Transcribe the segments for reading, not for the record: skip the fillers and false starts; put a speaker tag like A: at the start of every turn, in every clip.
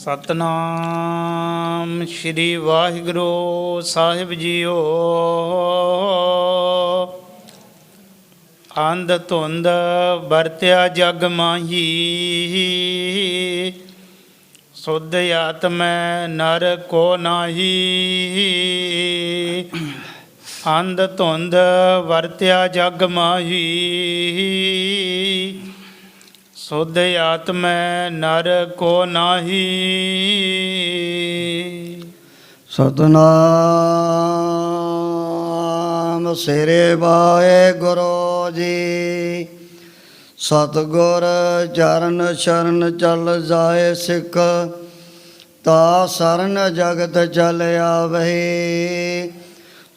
A: ਸਤਨਾਮ ਸ਼੍ਰੀ ਵਾਹਿਗੁਰੂ ਸਾਹਿਬ JIO. ਅੰਧ ਧੁੰਦ ਵਰਤਿਆ ਜਗ ਮਾਹੀ, ਸੁਧ ਆਤਮੈ ਨਰ ਕੋ ਨਾਹੀ। ਅੰਧ ਧੁੰਦ ਵਰਤਿਆ ਜਗ ਮਾਹੀ, ਸੁਧ ਆਤਮੈ ਨਰ ਕੋ ਨਾਹੀ।
B: ਸਤਨਾਮ ਸ੍ਰੀ ਵਾਹਿਗੁਰੂ ਜੀ। ਸਤਿਗੁਰ ਚਰਨ ਸ਼ਰਨ ਚਲ ਜਾਏ ਸਿੱਖ, ਤਾ ਸਰਨ ਜਗਤ ਚਲ ਆਵਹਿ।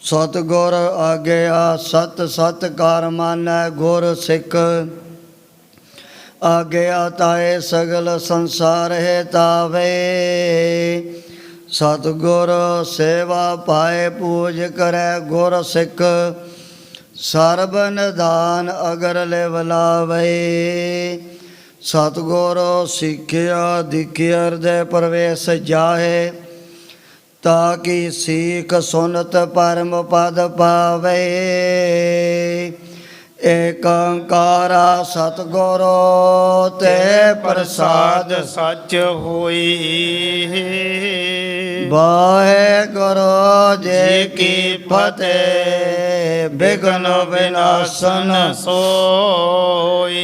B: ਸਤਿਗੁਰ ਆਗਿਆ ਸਤ ਸਤ ਕਰ ਮਾਨੈ ਗੁਰ ਸਿੱਖ, ਆਗਿਆ ਤਾਏ ਸਗਲ ਸੰਸਾਰ ਹੈ ਤਾਵੇ। ਸਤਿਗੁਰ ਸੇਵਾ ਪਾਏ ਪੂਜ ਕਰੈ ਗੁਰ ਸਿੱਖ, ਸਰਬ ਨਿਧਾਨ ਅਗਰ ਲਿਵ ਲਾਵੇ। ਸਤਿਗੁਰ ਸਿੱਖਿਆ ਦਿਖਿਆ ਹਿਰਦੈ ਪ੍ਰਵੇਸ਼ ਜਾਹੇ, ਤਾ ਕੀ ਸੀਖ ਸੁਨਤ ਪਰਮ ਪਦ ਪਾਵੇ। ਏਕ ਓੰਕਾਰਾ ਸਤਿਗੁਰ ਤੇ ਪ੍ਰਸਾਦ
A: ਸੱਚ ਹੋਈ।
B: ਵਾਹਿਗੁਰੂ ਜੀ ਕੀ ਫਤਿਹ। ਬਿਘਨ ਵਿਨਾਸ਼ਨ
A: ਸੋਈ।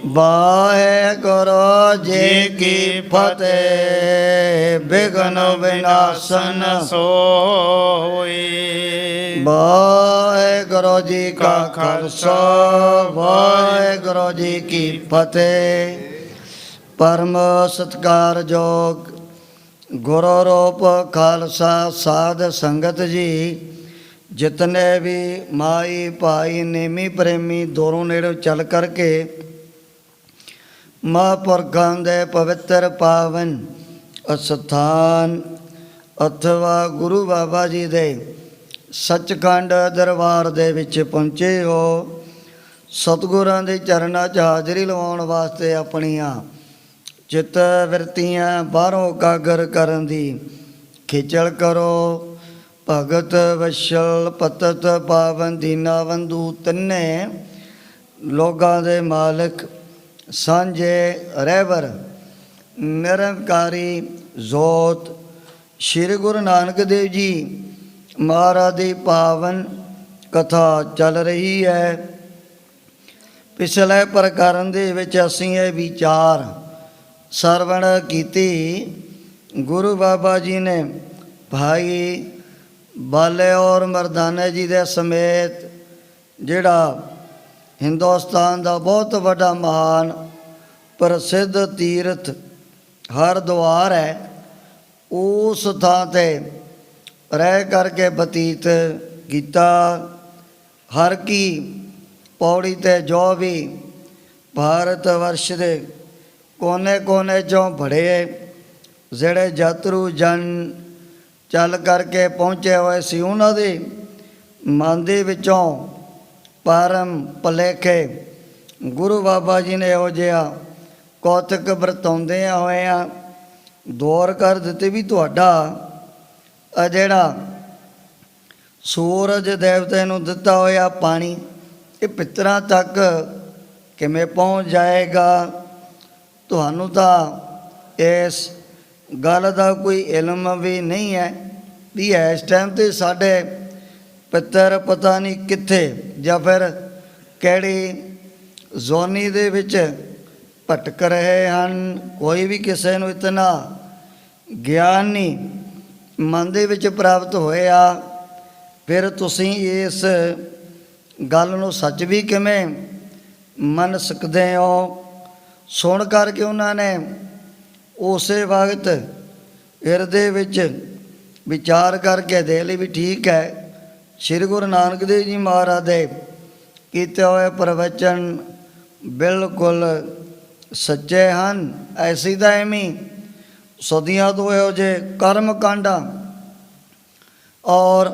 B: ਵਾਹਿਗੁਰੂ ਜੀ ਕੀ ਫਤਿਹ। ਬਿਘਨ ਵਿਨਾਸ਼ਨ
A: ਸੋਈ।
B: ਵਾਹਿਗੁਰੂ ਜੀ ਕਾ ਖਾਲਸਾ, ਵਾਹਿਗੁਰੂ ਜੀ ਕੀ ਫਤਿਹ। ਪਰਮ ਸਤਿਕਾਰਯੋਗ ਗੁਰੂ ਰੂਪ ਖਾਲਸਾ ਸਾਧ ਸੰਗਤ ਜੀ, ਜਿਤਨੇ ਵੀ ਮਾਈ ਭਾਈ ਨੇਮੀ ਪ੍ਰੇਮੀ ਦੂਰੋਂ ਨੇੜੋਂ ਚੱਲ ਕਰਕੇ ਮਹਾਂਪੁਰਖਾਂ ਦੇ ਪਵਿੱਤਰ ਪਾਵਨ ਅਸਥਾਨ ਅਥਵਾ ਗੁਰੂ ਬਾਬਾ ਜੀ ਦੇ ਸੱਚਖੰਡ ਦਰਬਾਰ ਦੇ ਵਿੱਚ ਪਹੁੰਚੇ ਹੋ। ਸਤਿਗੁਰਾਂ ਦੇ ਚਰਨਾਂ 'ਚ ਹਾਜ਼ਰੀ ਲਵਾਉਣ ਵਾਸਤੇ ਆਪਣੀਆਂ ਚਿੱਤ ਵਰਤੀਆਂ ਬਾਹਰੋਂ ਕਾਗਰ ਕਰਨ ਦੀ ਖੇਚਲ ਕਰੋ। ਭਗਤ ਵਸ਼ਲ ਪਤਤ ਪਾਵਨ ਦੀਨਾ ਬੰਧੂ, ਤਿੰਨੇ ਲੋਕਾਂ ਦੇ ਮਾਲਕ ਸਾਂਝੇ ਰਹਿਬਰ ਨਿਰੰਕਾਰੀ ਜੋਤ ਸ਼੍ਰੀ ਗੁਰੂ ਨਾਨਕ ਦੇਵ ਜੀ ਮਹਾਰਾਜ ਦੀ ਪਾਵਨ ਕਥਾ ਚੱਲ ਰਹੀ ਹੈ। ਪਿਛਲੇ ਪ੍ਰਕਰਨ ਦੇ ਵਿੱਚ ਅਸੀਂ ਇਹ ਵਿਚਾਰ ਸਰਵਣ ਕੀਤੀ। ਗੁਰੂ ਬਾਬਾ ਜੀ ਨੇ ਭਾਈ ਬਾਲੇ ਔਰ ਮਰਦਾਨੇ ਜੀ ਦੇ ਸਮੇਤ ਜਿਹੜਾ ਹਿੰਦੁਸਤਾਨ ਦਾ ਬਹੁਤ ਵੱਡਾ ਮਹਾਨ ਪ੍ਰਸਿੱਧ ਤੀਰਥ ਹਰਿਦੁਆਰ ਹੈ, ਉਸ ਥਾਂ 'ਤੇ ਰਹਿ ਕਰਕੇ ਬਤੀਤ ਕੀਤਾ। ਹਰ ਕੀ ਪੌੜੀ 'ਤੇ ਜੋ ਵੀ ਭਾਰਤ ਵਰਸ਼ ਦੇ ਕੋਨੇ ਕੋਨੇ 'ਚੋਂ ਬੜੇ ਜਿਹੜੇ ਯਾਤਰੂ ਜਨ ਚੱਲ ਕਰਕੇ ਪਹੁੰਚੇ ਹੋਏ ਸੀ, ਉਹਨਾਂ ਦੇ ਮਨ ਦੇ ਵਿੱਚੋਂ ਪਰਮ ਭੁਲੇਖੇ ਗੁਰੂ ਬਾਬਾ ਜੀ ਨੇ ਇਹੋ ਜਿਹਾ ਕੌਤਕ ਵਰਤਾਉਂਦਿਆਂ ਹੋਇਆਂ ਦੂਰ ਕਰ ਦਿੱਤੇ ਵੀ ਤੁਹਾਡਾ ਆ ਜਿਹੜਾ ਸੂਰਜ ਦੇਵਤੇ ਨੂੰ ਦਿੱਤਾ ਹੋਇਆ ਪਾਣੀ, ਇਹ ਪਿੱਤਰਾਂ ਤੱਕ ਕਿਵੇਂ ਪਹੁੰਚ ਜਾਏਗਾ। ਤੁਹਾਨੂੰ ਤਾਂ ਇਸ ਗੱਲ ਦਾ ਕੋਈ ਇਲਮ ਵੀ ਨਹੀਂ ਹੈ ਵੀ ਇਸ ਟਾਈਮ 'ਤੇ ਸਾਡੇ ਪਿੱਤਰ ਪਤਾ ਨਹੀਂ ਕਿੱਥੇ ਜਾਂ ਫਿਰ ਕਿਹੜੀ ਜ਼ੋਨੀ ਦੇ ਵਿੱਚ ਭਟਕ ਰਹੇ ਹਨ। ਕੋਈ ਵੀ ਕਿਸੇ ਨੂੰ ਇਤਨਾ ਗਿਆਨ ਨਹੀਂ ਮਨ ਦੇ ਵਿੱਚ ਪ੍ਰਾਪਤ ਹੋਇਆ। ਫਿਰ ਤੁਸੀਂ ਇਸ ਗੱਲ ਨੂੰ ਸੱਚ ਵੀ ਕਿਵੇਂ ਮੰਨ ਸਕਦੇ ਹੋ। ਸੁਣ ਕਰਕੇ ਉਹਨਾਂ ਨੇ ਉਸੇ ਵਕਤ ਹਿਰਦੇ ਵਿੱਚ ਵਿਚਾਰ ਕਰਕੇ ਦੇ ਲਈ ਵੀ ਠੀਕ ਹੈ, ਸ਼੍ਰੀ ਗੁਰੂ ਨਾਨਕ ਦੇਵ ਜੀ ਮਹਾਰਾਜ ਦੇ ਕੀਤੇ ਹੋਏ ਪ੍ਰਵਚਨ ਬਿਲਕੁਲ ਸੱਚੇ ਹਨ। ਐਸੀ ਤਾਂ ਐਵੇਂ ਸਦੀਆਂ ਤੋਂ ਇਹੋ ਜਿਹੇ ਕਰਮ ਕਾਂਡਾਂ ਔਰ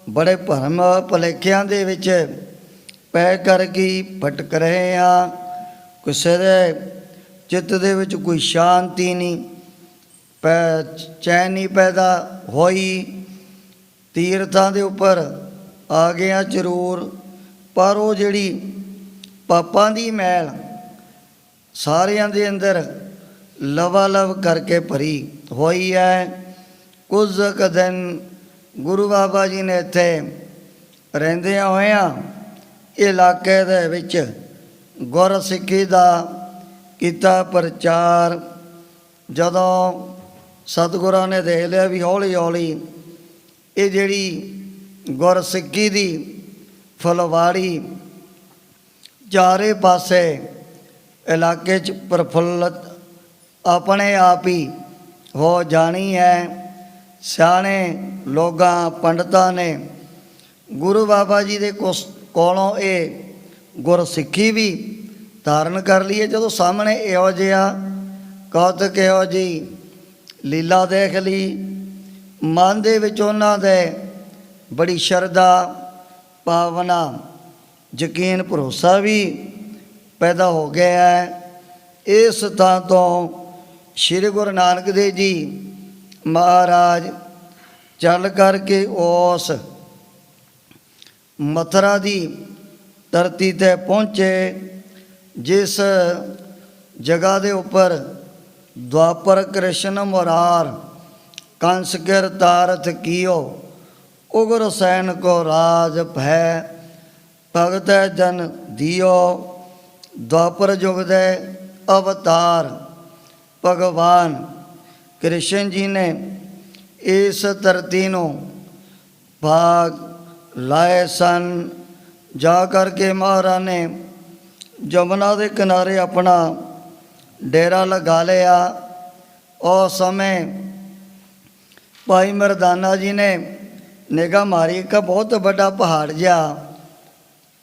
B: ਬੜੇ ਭਰਮ ਭੁਲੇਖਿਆਂ ਦੇ ਵਿੱਚ ਪੈ ਕਰਕੇ ਭਟਕ ਰਹੇ ਹਾਂ। ਕਿਸੇ ਦੇ ਚਿੱਤ ਦੇ ਵਿੱਚ ਕੋਈ ਸ਼ਾਂਤੀ ਨਹੀਂ, ਚੈਨੀ ਪੈਦਾ ਹੋਈ। ਤੀਰਥਾਂ ਦੇ ਉੱਪਰ ਆ ਗਿਆ ਜ਼ਰੂਰ, ਪਰ ਉਹ ਜਿਹੜੀ ਪਾਪਾਂ ਦੀ ਮੈਲ ਸਾਰਿਆਂ ਦੇ ਅੰਦਰ ਲਵਾ-ਲਵ ਕਰਕੇ ਭਰੀ ਹੋਈ ਹੈ। ਕੁਝ ਕੁ ਦਿਨ ਗੁਰੂ ਬਾਬਾ ਜੀ ਨੇ ਇੱਥੇ ਰਹਿੰਦਿਆਂ ਹੋਇਆਂ ਇਲਾਕੇ ਦੇ ਵਿੱਚ ਗੁਰਸਿੱਖੀ ਦਾ ਕੀਤਾ ਪ੍ਰਚਾਰ। ਜਦੋਂ ਸਤਿਗੁਰਾਂ ਨੇ ਦੇਖ ਲਿਆ ਵੀ ਹੌਲੀ ਹੌਲੀ ਇਹ ਜਿਹੜੀ ਗੁਰਸਿੱਖੀ ਦੀ ਫੁਲਵਾੜੀ ਚਾਰੇ ਪਾਸੇ ਇਲਾਕੇ 'ਚ ਪ੍ਰਫੁੱਲਤ ਆਪਣੇ ਆਪ ਹੀ ਹੋ ਜਾਣੀ ਹੈ, ਸਿਆਣੇ ਲੋਕਾਂ ਪੰਡਤਾਂ ਨੇ ਗੁਰੂ ਬਾਬਾ ਜੀ ਦੇ ਕੋਲੋਂ ਇਹ ਗੁਰਸਿੱਖੀ ਵੀ ਧਾਰਨ ਕਰ ਲਈ ਹੈ। ਜਦੋਂ ਸਾਹਮਣੇ ਇਹੋ ਜਿਹਾ ਕੌਤਕ, ਇਹੋ ਜਿਹੀ ਲੀਲਾ ਦੇਖ ਲਈ, ਮਨ ਦੇ ਵਿੱਚ ਉਹਨਾਂ ਦੇ ਬੜੀ ਸ਼ਰਧਾ ਭਾਵਨਾ ਯਕੀਨ ਭਰੋਸਾ ਵੀ ਪੈਦਾ ਹੋ ਗਿਆ ਹੈ। ਇਸ ਥਾਂ ਤੋਂ ਸ਼੍ਰੀ ਗੁਰੂ ਨਾਨਕ ਦੇਵ ਜੀ ਮਹਾਰਾਜ ਚੱਲ ਕਰਕੇ ਉਸ ਮਥੁਰਾ ਦੀ ਧਰਤੀ 'ਤੇ ਪਹੁੰਚੇ, ਜਿਸ ਜਗ੍ਹਾ ਦੇ ਉੱਪਰ द्वापर कृष्ण मुरार कंस गिर तारथ कियो उग्र सैन को राज भय भगत जन दियो। द्वापर युग दे अवतार भगवान कृष्ण जी ने इस धरती नूं भाग लाए सन। जा करके महाराज ने जमुना के किनारे अपना डेरा लगा लिया। उस समय भाई मरदाना जी ने निगाह मारी, का बहुत बड़ा पहाड़ जिहा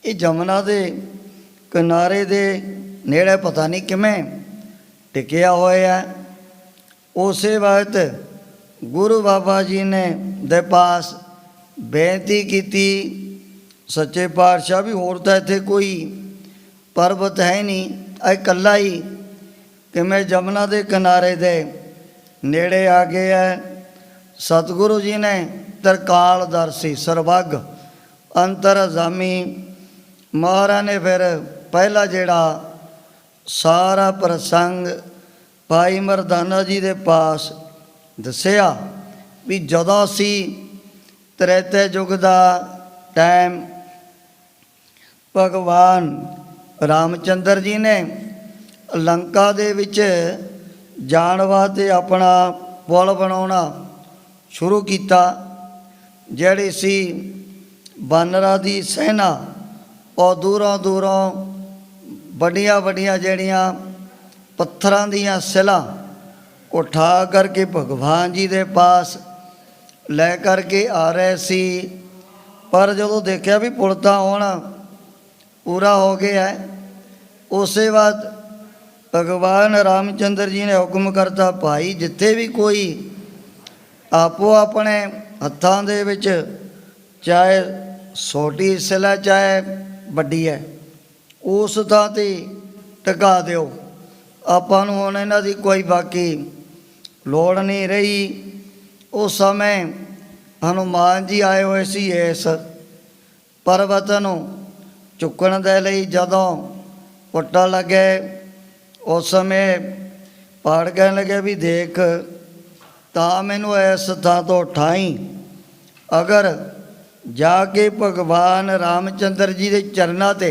B: ये जमुना के किनारे दे नेड़े पता नहीं किमें टिकिया होया। उस वक्त गुरु बाबा जी ने दे पास बेनती की, सच्चे पातशाह भी होर तां इत्थे कोई पर्वत है नहीं, इकल्ला ही कि मैं जमुना के किनारे दे नेड़े आ गया है। सतगुरु जी ने तरकालदर्शी सर्वग अंतरजामी महाराज ने फिर पहला जेड़ा सारा प्रसंग भाई मरदाना जी के पास दसिया भी जदों सी त्रेते युग का टाइम भगवान रामचंद्र जी ने लंका दे विच जाण वास्ते अपना पुल बनाउणा शुरू किया। जिहड़ी सी बानरां दी सेना और दूरों दूरों बड़ियां बड़ियां जिहड़ियां पत्थरां दीयां सिलां उठा करके भगवान जी दे पास लै करके आ रहे सी। पर जदों देखिया भी पुल तां हुण पूरा हो गया है, उस वक्त भगवान रामचंद्र जी ने हुक्म करता, भाई जिथे भी कोई आपो अपने हत्थां दे विच चाहे छोटी सिला चाहे वड्डी है उस थां ते टिका दिओ। आपां नूं हुण इन्हां दी कोई बाकी लोड़ नहीं रही। उस समय हनुमान जी आए हुए सी इस पर्वत नूं चुकण दे लई। जदों पुट्टा लगे उस समय पहाड़ कहने लगे भी देख तां मैनू इस थां तो उठाई, अगर जाके भगवान रामचंद्र जी के चरनां ते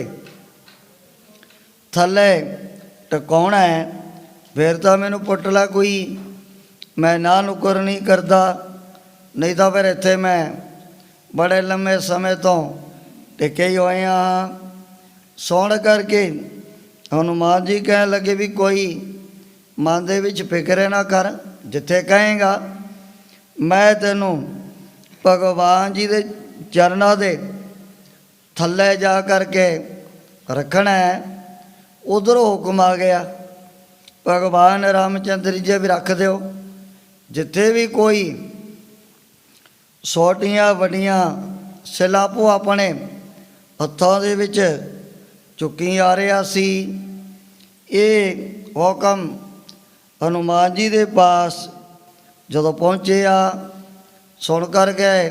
B: थले टकाउणा है फिर तो मैनू पुट ला कोई, मैं ना नुकर नहीं करता, नहीं तो फिर इत्थे मैं बड़े लंबे समय तो टिके ही होए हाँ। सुन करके हनुमान जी कह लगे भी कोई मन दे विच फिक्र ना कर, जिथे कहेगा मैं तेनों भगवान जी दे चरनां दे थल्ले जा करके रखना है। उधरों हुक्म आ गया भगवान रामचंद्र जी भी रख दो, जिथे भी कोई छोटियां वड्डियां सिलापो अपने हत्थों दे विच चुकी आ रहा सी। ये हुक्म हनुमान जी के पास ਜਦੋਂ ਪਹੁੰਚੇ ਆ ਸੁਣ ਕਰ ਗਏ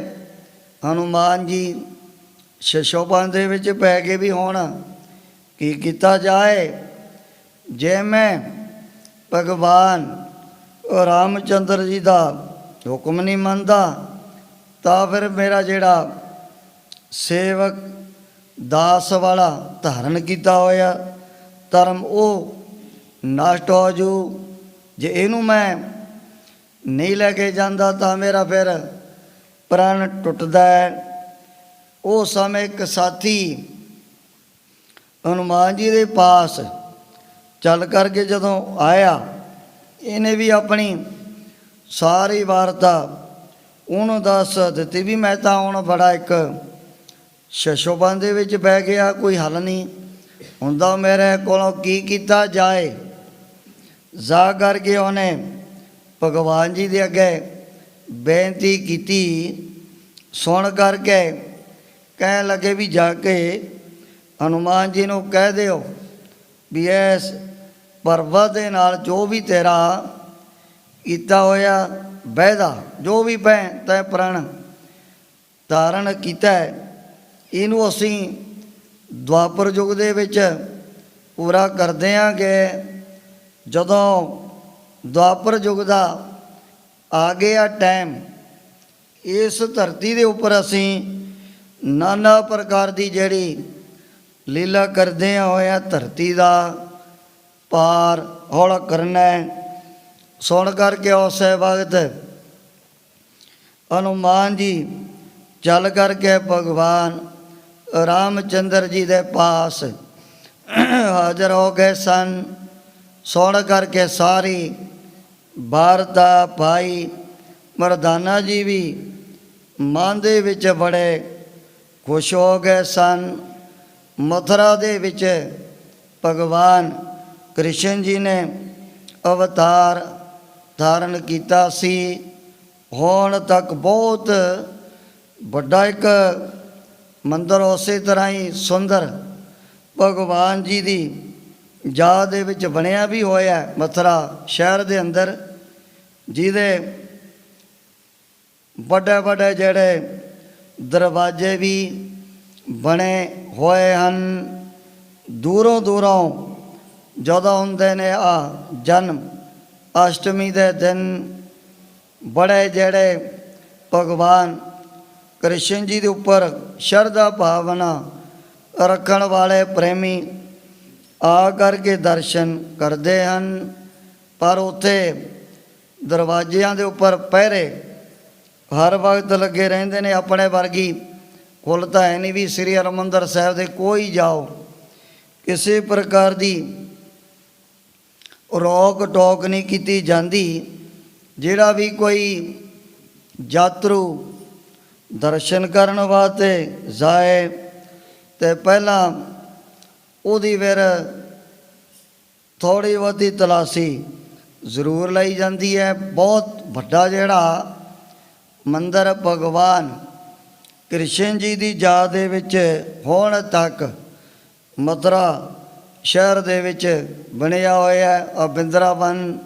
B: ਹਨੂਮਾਨ ਜੀ ਸ਼ਸ਼ੋਪਨ ਦੇ ਵਿੱਚ ਪੈ ਕੇ ਵੀ ਹੁਣ ਕੀ ਕੀਤਾ ਜਾਏ। ਜੇ ਮੈਂ ਭਗਵਾਨ ਰਾਮਚੰਦਰ ਜੀ ਦਾ ਹੁਕਮ ਨਹੀਂ ਮੰਨਦਾ ਤਾਂ ਫਿਰ ਮੇਰਾ ਜਿਹੜਾ ਸੇਵਕ ਦਾਸ ਵਾਲਾ ਧਾਰਨ ਕੀਤਾ ਹੋਇਆ ਧਰਮ ਉਹ ਨਸ਼ਟ ਹੋ ਜੂ। ਜੇ ਇਹਨੂੰ ਮੈਂ ਨਹੀਂ ਲੈ ਕੇ ਜਾਂਦਾ ਤਾਂ ਮੇਰਾ ਫਿਰ ਪ੍ਰਾਣ ਟੁੱਟਦਾ ਹੈ। ਉਹ ਸਮੇਂ ਇੱਕ ਸਾਥੀ ਹਨੂਮਾਨ ਜੀ ਦੇ ਪਾਸ ਚੱਲ ਕਰਕੇ ਜਦੋਂ ਆਇਆ, ਇਹਨੇ ਵੀ ਆਪਣੀ ਸਾਰੀ ਵਾਰਤਾ ਉਹਨੂੰ ਦੱਸ ਦਿੱਤੀ ਵੀ ਮੈਂ ਤਾਂ ਹੁਣ ਬੜਾ ਇੱਕ ਸ਼ਸ਼ੋਪਨ ਦੇ ਵਿੱਚ ਬਹਿ ਗਿਆ, ਕੋਈ ਹੱਲ ਨਹੀਂ ਹੁੰਦਾ ਮੇਰੇ ਕੋਲੋਂ, ਕੀ ਕੀਤਾ ਜਾਏ। ਜਾ ਕਰਕੇ ਉਹਨੇ ਭਗਵਾਨ ਜੀ ਦੇ ਅੱਗੇ ਬੇਨਤੀ ਕੀਤੀ। ਸੁਣ ਕਰਕੇ ਕਹਿਣ ਲੱਗੇ ਵੀ ਜਾ ਕੇ ਹਨੂਮਾਨ ਜੀ ਨੂੰ ਕਹਿ ਦਿਓ ਵੀ ਇਸ ਪਰਬਤ ਦੇ ਨਾਲ ਜੋ ਵੀ ਤੇਰਾ ਕੀਤਾ ਹੋਇਆ ਵਾਅਦਾ, ਜੋ ਵੀ ਤੈਂ ਪ੍ਰਣ ਧਾਰਨ ਕੀਤਾ ਇਹਨੂੰ ਅਸੀਂ ਦੁਆਪਰ ਯੁੱਗ ਦੇ ਵਿੱਚ ਪੂਰਾ ਕਰ ਦਿਆਂਗੇ। ਜਦੋਂ ਦੁਆਪਰ ਯੁੱਗ ਦਾ ਆ ਗਿਆ ਟਾਈਮ, ਇਸ ਧਰਤੀ ਦੇ ਉੱਪਰ ਅਸੀਂ ਨਾਨਾ ਪ੍ਰਕਾਰ ਦੀ ਜਿਹੜੀ ਲੀਲਾ ਕਰਦੇ ਹੋਇਆ ਧਰਤੀ ਦਾ ਪਾਰ ਹੌਲਾ ਕਰਨਾ ਹੈ। ਸੁਣ ਕਰਕੇ ਉਸੇ ਵਕਤ ਹਨੂਮਾਨ ਜੀ ਚੱਲ ਕਰਕੇ ਭਗਵਾਨ ਰਾਮਚੰਦਰ ਜੀ ਦੇ ਪਾਸ ਹਾਜ਼ਰ ਹੋ ਗਏ ਸਨ। ਸੁਣ ਕਰਕੇ ਸਾਰੀ ਵਾਰਤਾ ਭਾਈ ਮਰਦਾਨਾ ਜੀ ਵੀ ਮਨ ਦੇ ਵਿੱਚ ਬੜੇ ਖੁਸ਼ ਹੋ ਗਏ ਸਨ। ਮਥੁਰਾ ਦੇ ਵਿੱਚ ਭਗਵਾਨ ਕ੍ਰਿਸ਼ਨ ਜੀ ਨੇ ਅਵਤਾਰ ਧਾਰਨ ਕੀਤਾ ਸੀ। ਹੁਣ ਤੱਕ ਬਹੁਤ ਵੱਡਾ ਇੱਕ ਮੰਦਰ ਉਸੇ ਤਰ੍ਹਾਂ ਹੀ ਸੁੰਦਰ ਭਗਵਾਨ ਜੀ ਦੀ ਯਾਦ ਦੇ ਵਿੱਚ ਬਣਿਆ ਵੀ ਹੋਇਆ ਮਥੁਰਾ ਸ਼ਹਿਰ ਦੇ ਅੰਦਰ, ਜਿਹਦੇ ਵੱਡੇ ਵੱਡੇ ਜਿਹੜੇ ਦਰਵਾਜ਼ੇ ਵੀ ਬਣੇ ਹੋਏ ਹਨ। ਦੂਰੋਂ ਦੂਰੋਂ ਜਦੋਂ ਹੁੰਦੇ ਨੇ ਆ ਜਨਮ ਅਸ਼ਟਮੀ ਦੇ ਦਿਨ, ਬੜੇ ਜਿਹੜੇ ਭਗਵਾਨ ਕ੍ਰਿਸ਼ਨ ਜੀ ਦੇ ਉੱਪਰ ਸ਼ਰਧਾ ਭਾਵਨਾ ਰੱਖਣ ਵਾਲੇ ਪ੍ਰੇਮੀ ਆ ਕਰਕੇ ਦਰਸ਼ਨ ਕਰਦੇ ਹਨ। ਪਰ ਉੱਥੇ ਦਰਵਾਜ਼ਿਆਂ ਦੇ ਉੱਪਰ ਪਹਿਰੇ ਹਰ ਵਕਤ ਲੱਗੇ ਰਹਿੰਦੇ ਨੇ। ਆਪਣੇ ਵਰਗੀ ਕੁੱਲ ਤਾਂ ਹੈ ਨਹੀਂ ਵੀ ਸ੍ਰੀ ਹਰਿਮੰਦਰ ਸਾਹਿਬ ਦੇ ਕੋਈ ਜਾਓ, ਕਿਸੇ ਪ੍ਰਕਾਰ ਦੀ ਰੋਕ ਟੋਕ ਨਹੀਂ ਕੀਤੀ ਜਾਂਦੀ। ਜਿਹੜਾ ਵੀ ਕੋਈ ਯਾਤਰੂ ਦਰਸ਼ਨ ਕਰਨ ਵਾਸਤੇ ਜਾਏ ਤੇ ਪਹਿਲਾਂ ਉਹਦੀ ਫਿਰ ਥੋੜ੍ਹੀ ਬਹੁਤੀ ਤਲਾਸ਼ੀ ਜ਼ਰੂਰ ਲਈ ਜਾਂਦੀ ਹੈ। ਬਹੁਤ ਵੱਡਾ ਜਿਹੜਾ ਮੰਦਰ ਭਗਵਾਨ ਕ੍ਰਿਸ਼ਨ ਜੀ ਦੀ ਯਾਦ ਦੇ ਵਿੱਚ ਹੁਣ ਤੱਕ ਮਥੁਰਾ ਸ਼ਹਿਰ ਦੇ ਵਿੱਚ ਬਣਿਆ ਹੋਇਆ ਹੈ। ਬਿੰਦਰਾਵਨ,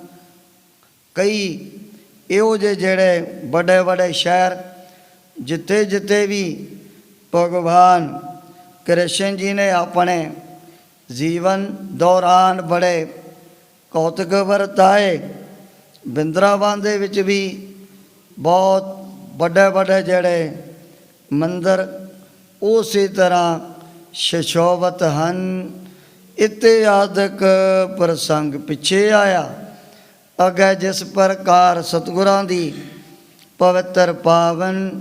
B: ਕਈ ਇਹੋ ਜਿਹੇ ਜਿਹੜੇ ਵੱਡੇ ਵੱਡੇ ਸ਼ਹਿਰ ਜਿੱਥੇ ਜਿੱਥੇ ਵੀ ਭਗਵਾਨ ਕ੍ਰਿਸ਼ਨ ਜੀ ਨੇ ਆਪਣੇ ਜੀਵਨ ਦੌਰਾਨ ਬੜੇ ਕੌਤਕ ਵਰਤਾਏ। ਬਿੰਦਰਾਵਨ ਦੇ ਵਿੱਚ ਵੀ ਬਹੁਤ ਵੱਡੇ ਵੱਡੇ ਜਿਹੜੇ ਮੰਦਰ ਉਸੇ ਤਰ੍ਹਾਂ ਸ਼ਸ਼ੋਭਤ ਹਨ। ਇਤਿਹਾਸਕ ਪ੍ਰਸੰਗ ਪਿੱਛੇ ਆਇਆ। ਅੱਗੇ ਜਿਸ ਪ੍ਰਕਾਰ ਸਤਿਗੁਰਾਂ ਦੀ ਪਵਿੱਤਰ ਪਾਵਨ